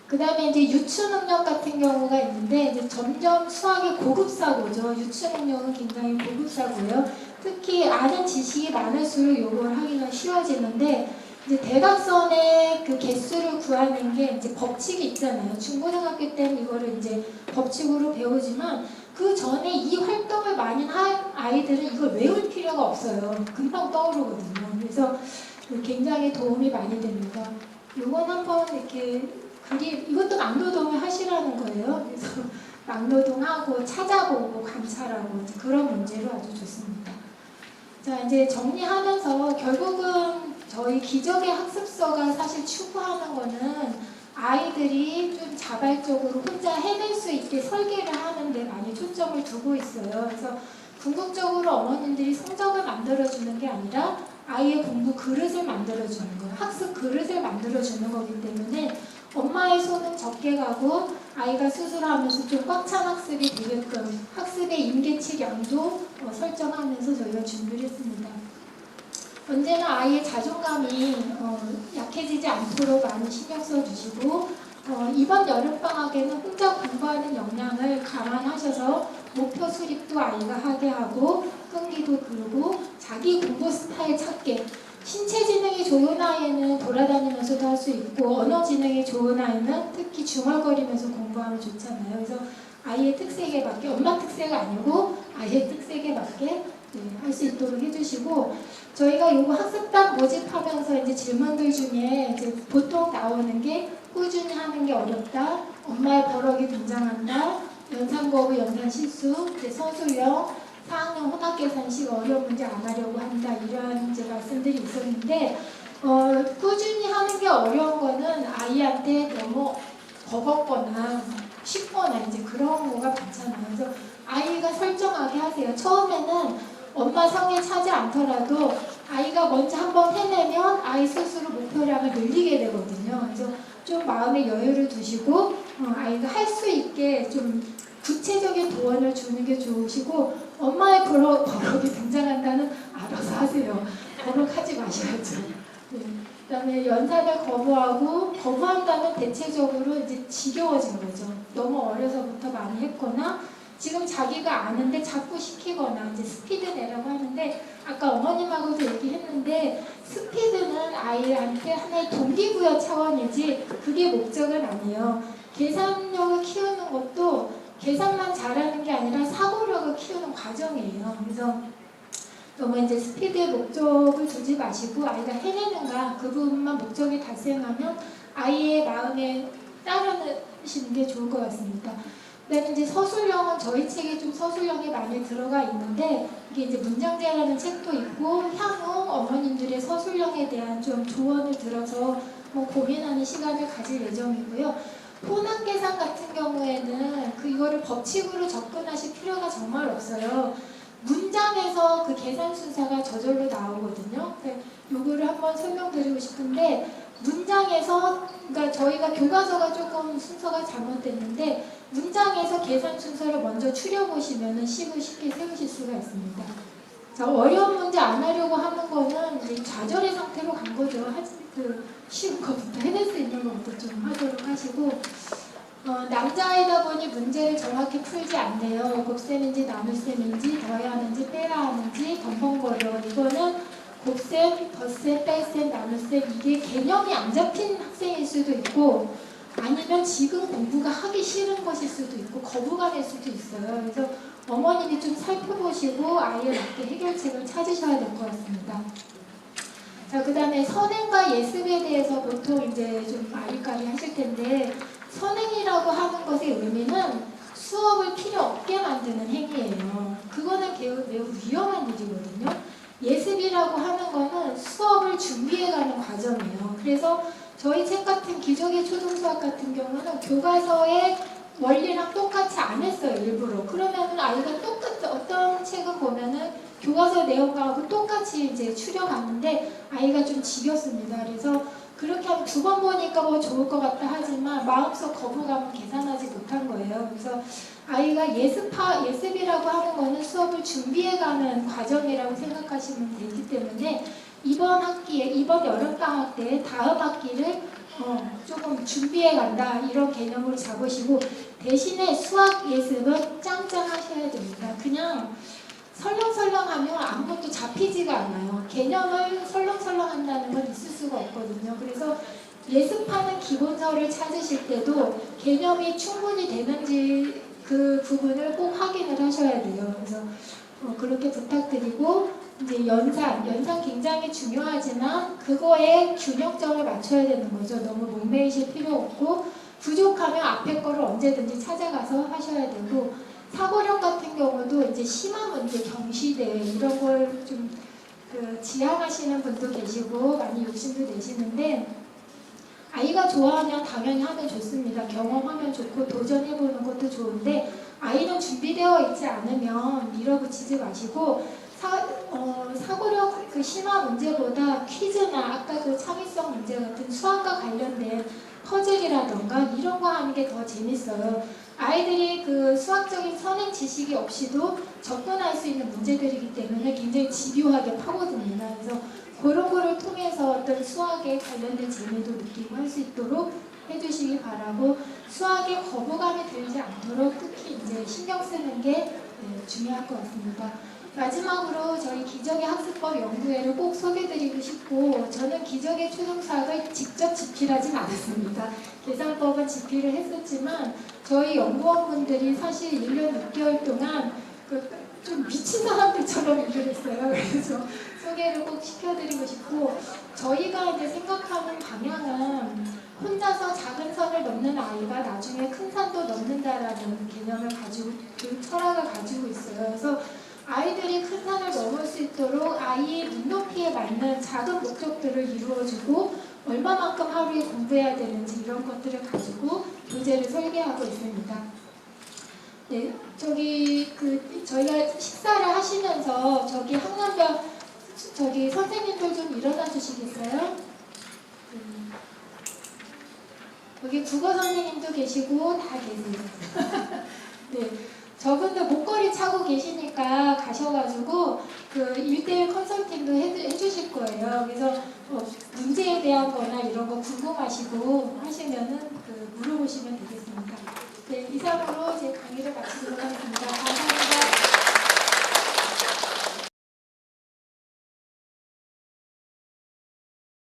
그 다음에 이제 유추 능력 같은 경우가 있는데 이제 점점 수학이 고급사고죠. 유추 능력은 굉장히 고급사고요. 특히 아는 지식이 많을수록 이걸 하기가 쉬워지는데 이제 대각선의 그 개수를 구하는 게 이제 법칙이 있잖아요. 중고등학교 때는 이거를 이제 법칙으로 배우지만 그 전에 이 활동을 많이 한 아이들은 이걸 외울 필요가 없어요. 금방 떠오르거든요. 그래서 굉장히 도움이 많이 됩니다. 이건 한번 이렇게 이것도 막노동을 하시라는 거예요. 그래서 막노동하고 찾아보고 관찰하고 그런 문제로 아주 좋습니다. 자, 이제 정리하면서 결국은 저희 기적의 학습서가 사실 추구하는 거는 아이들이 좀 자발적으로 혼자 해낼 수 있게 설계를 하는데 많이 초점을 두고 있어요. 그래서 궁극적으로 어머님들이 성적을 만들어주는 게 아니라 아이의 공부 그릇을 만들어주는 거예요. 학습 그릇을 만들어주는 거기 때문에 엄마의 손은 적게 가고 아이가 스스로 하면서 좀 꽉 찬 학습이 되게끔 학습의 임계치량도 설정하면서 저희가 준비를 했습니다. 언제나 아이의 자존감이 약해지지 않도록 많이 신경 써주시고 이번 여름방학에는 혼자 공부하는 역량을 감안하셔서 목표 수립도 아이가 하게 하고 끈기도 그르고 자기 공부 스타일 찾게 신체 지능이 좋은 아이는 돌아다니면서도 할 수 있고 언어 지능이 좋은 아이는 특히 중얼거리면서 공부하면 좋잖아요. 그래서 아이의 특색에 맞게 엄마 특색 아니고 아이의 특색에 맞게 할 수 있도록 해주시고 저희가 요거 학습단 모집하면서 이제 질문들 중에 이제 보통 나오는 게 꾸준히 하는 게 어렵다, 엄마의 버럭이 등장한다, 연산거부 연산실수, 이제 서술형 4학년 혼합계산식 어려운 문제 안 하려고 한다 이런 이제 말씀들이 있었는데 꾸준히 하는 게 어려운 거는 아이한테 너무 버겁거나 쉽거나 이제 그런 거가 많잖아요. 그래서 아이가 설정하게 하세요. 처음에는 엄마 성에 차지 않더라도 아이가 먼저 한번 해내면 아이 스스로 목표량을 늘리게 되거든요. 그래서 좀 마음의 여유를 두시고 아이가 할 수 있게 좀 구체적인 도원을 주는 게 좋으시고 엄마의 버럭이 등장한다는 알아서 하세요. 버럭하지 마셔야죠. 네. 그다음에 연산을 거부한다면 대체적으로 이제 지겨워진 거죠. 너무 어려서부터 많이 했거나 지금 자기가 아는데 자꾸 시키거나 이제 스피드내라고 하는데 아까 어머님하고도 얘기했는데 스피드는 아이한테 하나의 동기부여 차원이지 그게 목적은 아니에요. 계산력을 키우는 것도 계산만 잘하는 게 아니라 사고력을 키우는 과정이에요. 그래서 너무 이제 스피드에 목적을 두지 마시고 아이가 해내는가 그 부분만 목적이 달성하면 아이의 마음에 따르시는 게 좋을 것 같습니다. 그다음에 이제 서술형은 저희 책에 좀 서술형이 많이 들어가 있는데 이게 이제 문장제라는 책도 있고 향후 어머님들의 서술형에 대한 좀 조언을 들어서 고민하는 시간을 가질 예정이고요. 혼합 계산 같은 경우에는 이거를 법칙으로 접근하실 필요가 정말 없어요. 문장에서 그 계산 순서가 저절로 나오거든요. 요거를 한번 설명드리고 싶은데 문장에서 그러니까 저희가 교과서가 조금 순서가 잘못됐는데 문장에서 계산 순서를 먼저 추려보시면 식을 쉽게 세우실 수가 있습니다. 자, 어려운 문제 안 하려고 하는 거는 이제 좌절의 상태로 간 거죠. 쉬운 것부터 해낼 수 있는 것부터 좀 하도록 하시고 남자이다 보니 문제를 정확히 풀지 않네요. 곱셈인지 나눗셈인지 더해야 하는지 빼야 하는지 덤벙거려. 이거는 곱셈, 덧셈, 뺄셈, 나눗셈 이게 개념이 안 잡힌 학생일 수도 있고 아니면 지금 공부가 하기 싫은 것일 수도 있고 거부가 될 수도 있어요. 그래서 어머님이 좀 살펴보시고 아이에 맞게 해결책을 찾으셔야 될 것 같습니다. 자, 그 다음에 선행과 예습에 대해서 보통 이제 좀 아리까리 하실 텐데 선행이라고 하는 것의 의미는 수업을 필요 없게 만드는 행위예요. 그거는 매우 위험한 일이거든요. 예습이라고 하는 거는 수업을 준비해가는 과정이에요. 그래서 저희 책 같은 기적의 초등수학 같은 경우는 교과서의 원리랑 똑같이 안 했어요, 일부러. 그러면은 아이가 어떤 책은 보면은 교과서 내용하고 똑같이 이제 추려가는데 아이가 좀 지겹습니다. 그래서 그렇게 하면 두 번 보니까 뭐 좋을 것 같다 하지만 마음속 거부감은 계산하지 못한 거예요. 그래서 아이가 예습이라고 하는 거는 수업을 준비해가는 과정이라고 생각하시면 되기 때문에 이번 학기에, 이번 여름방학 때 다음 학기를 조금 준비해 간다 이런 개념으로 잡으시고 대신에 수학 예습은 짱짱 하셔야 됩니다. 그냥 설렁설렁하면 아무것도 잡히지가 않아요. 개념을 설렁설렁 한다는 건 있을 수가 없거든요. 그래서 예습하는 기본서를 찾으실 때도 개념이 충분히 되는지 그 부분을 꼭 확인을 하셔야 돼요. 그래서 그렇게 부탁드리고 이제 연산 굉장히 중요하지만 그거에 균형점을 맞춰야 되는 거죠. 너무 목매이실 필요 없고 부족하면 앞에 거를 언제든지 찾아가서 하셔야 되고 사고력 같은 경우도 이제 심한 문제, 경시대 이런 걸 좀 지향하시는 분도 계시고 많이 욕심도 내시는데 아이가 좋아하면 당연히 하면 좋습니다. 경험하면 좋고 도전해보는 것도 좋은데 아이는 준비되어 있지 않으면 밀어붙이지 마시고 사고력 그 심화 문제보다 퀴즈나 아까 그 창의성 문제 같은 수학과 관련된 퍼즐이라던가 이런 거 하는 게 더 재밌어요. 아이들이 그 수학적인 선행 지식이 없이도 접근할 수 있는 문제들이기 때문에 굉장히 집요하게 파고듭니다. 그래서 그런 거를 통해서 어떤 수학에 관련된 재미도 느끼고 할 수 있도록 해주시기 바라고 수학에 거부감이 들지 않도록 특히 이제 신경 쓰는 게 중요할 것 같습니다. 마지막으로 저희 기적의 학습법 연구회를 꼭 소개드리고 싶고 저는 기적의 초등수학을 직접 집필하진 않았습니다. 계산법은 집필을 했었지만 저희 연구원분들이 사실 1년 6개월 동안 좀 미친 사람들처럼 일을 했어요. 그래서 소개를 꼭 시켜드리고 싶고 저희가 이제 생각하는 방향은 혼자서 작은 선을 넘는 아이가 나중에 큰 산도 넘는다라는 개념을 가지고 그 철학을 가지고 있어요. 그래서 아이들이 큰 산을 넘을 수 있도록 아이의 눈높이에 맞는 작은 목적들을 이루어주고 얼마만큼 하루에 공부해야 되는지 이런 것들을 가지고 교재를 설계하고 있습니다. 네, 저희가 식사를 하시면서 학년별 선생님들 좀 일어나 주시겠어요? 여기 국어 선생님도 계시고 다 계세요. 네. 저분들 목걸이 차고 계시니까 가셔가지고 그 1대1 컨설팅도 해주실 거예요. 그래서 문제에 대한 거나 이런 거 궁금하시고 하시면은 물어보시면 되겠습니다. 네, 이상으로 제 강의를 마치도록 하겠습니다.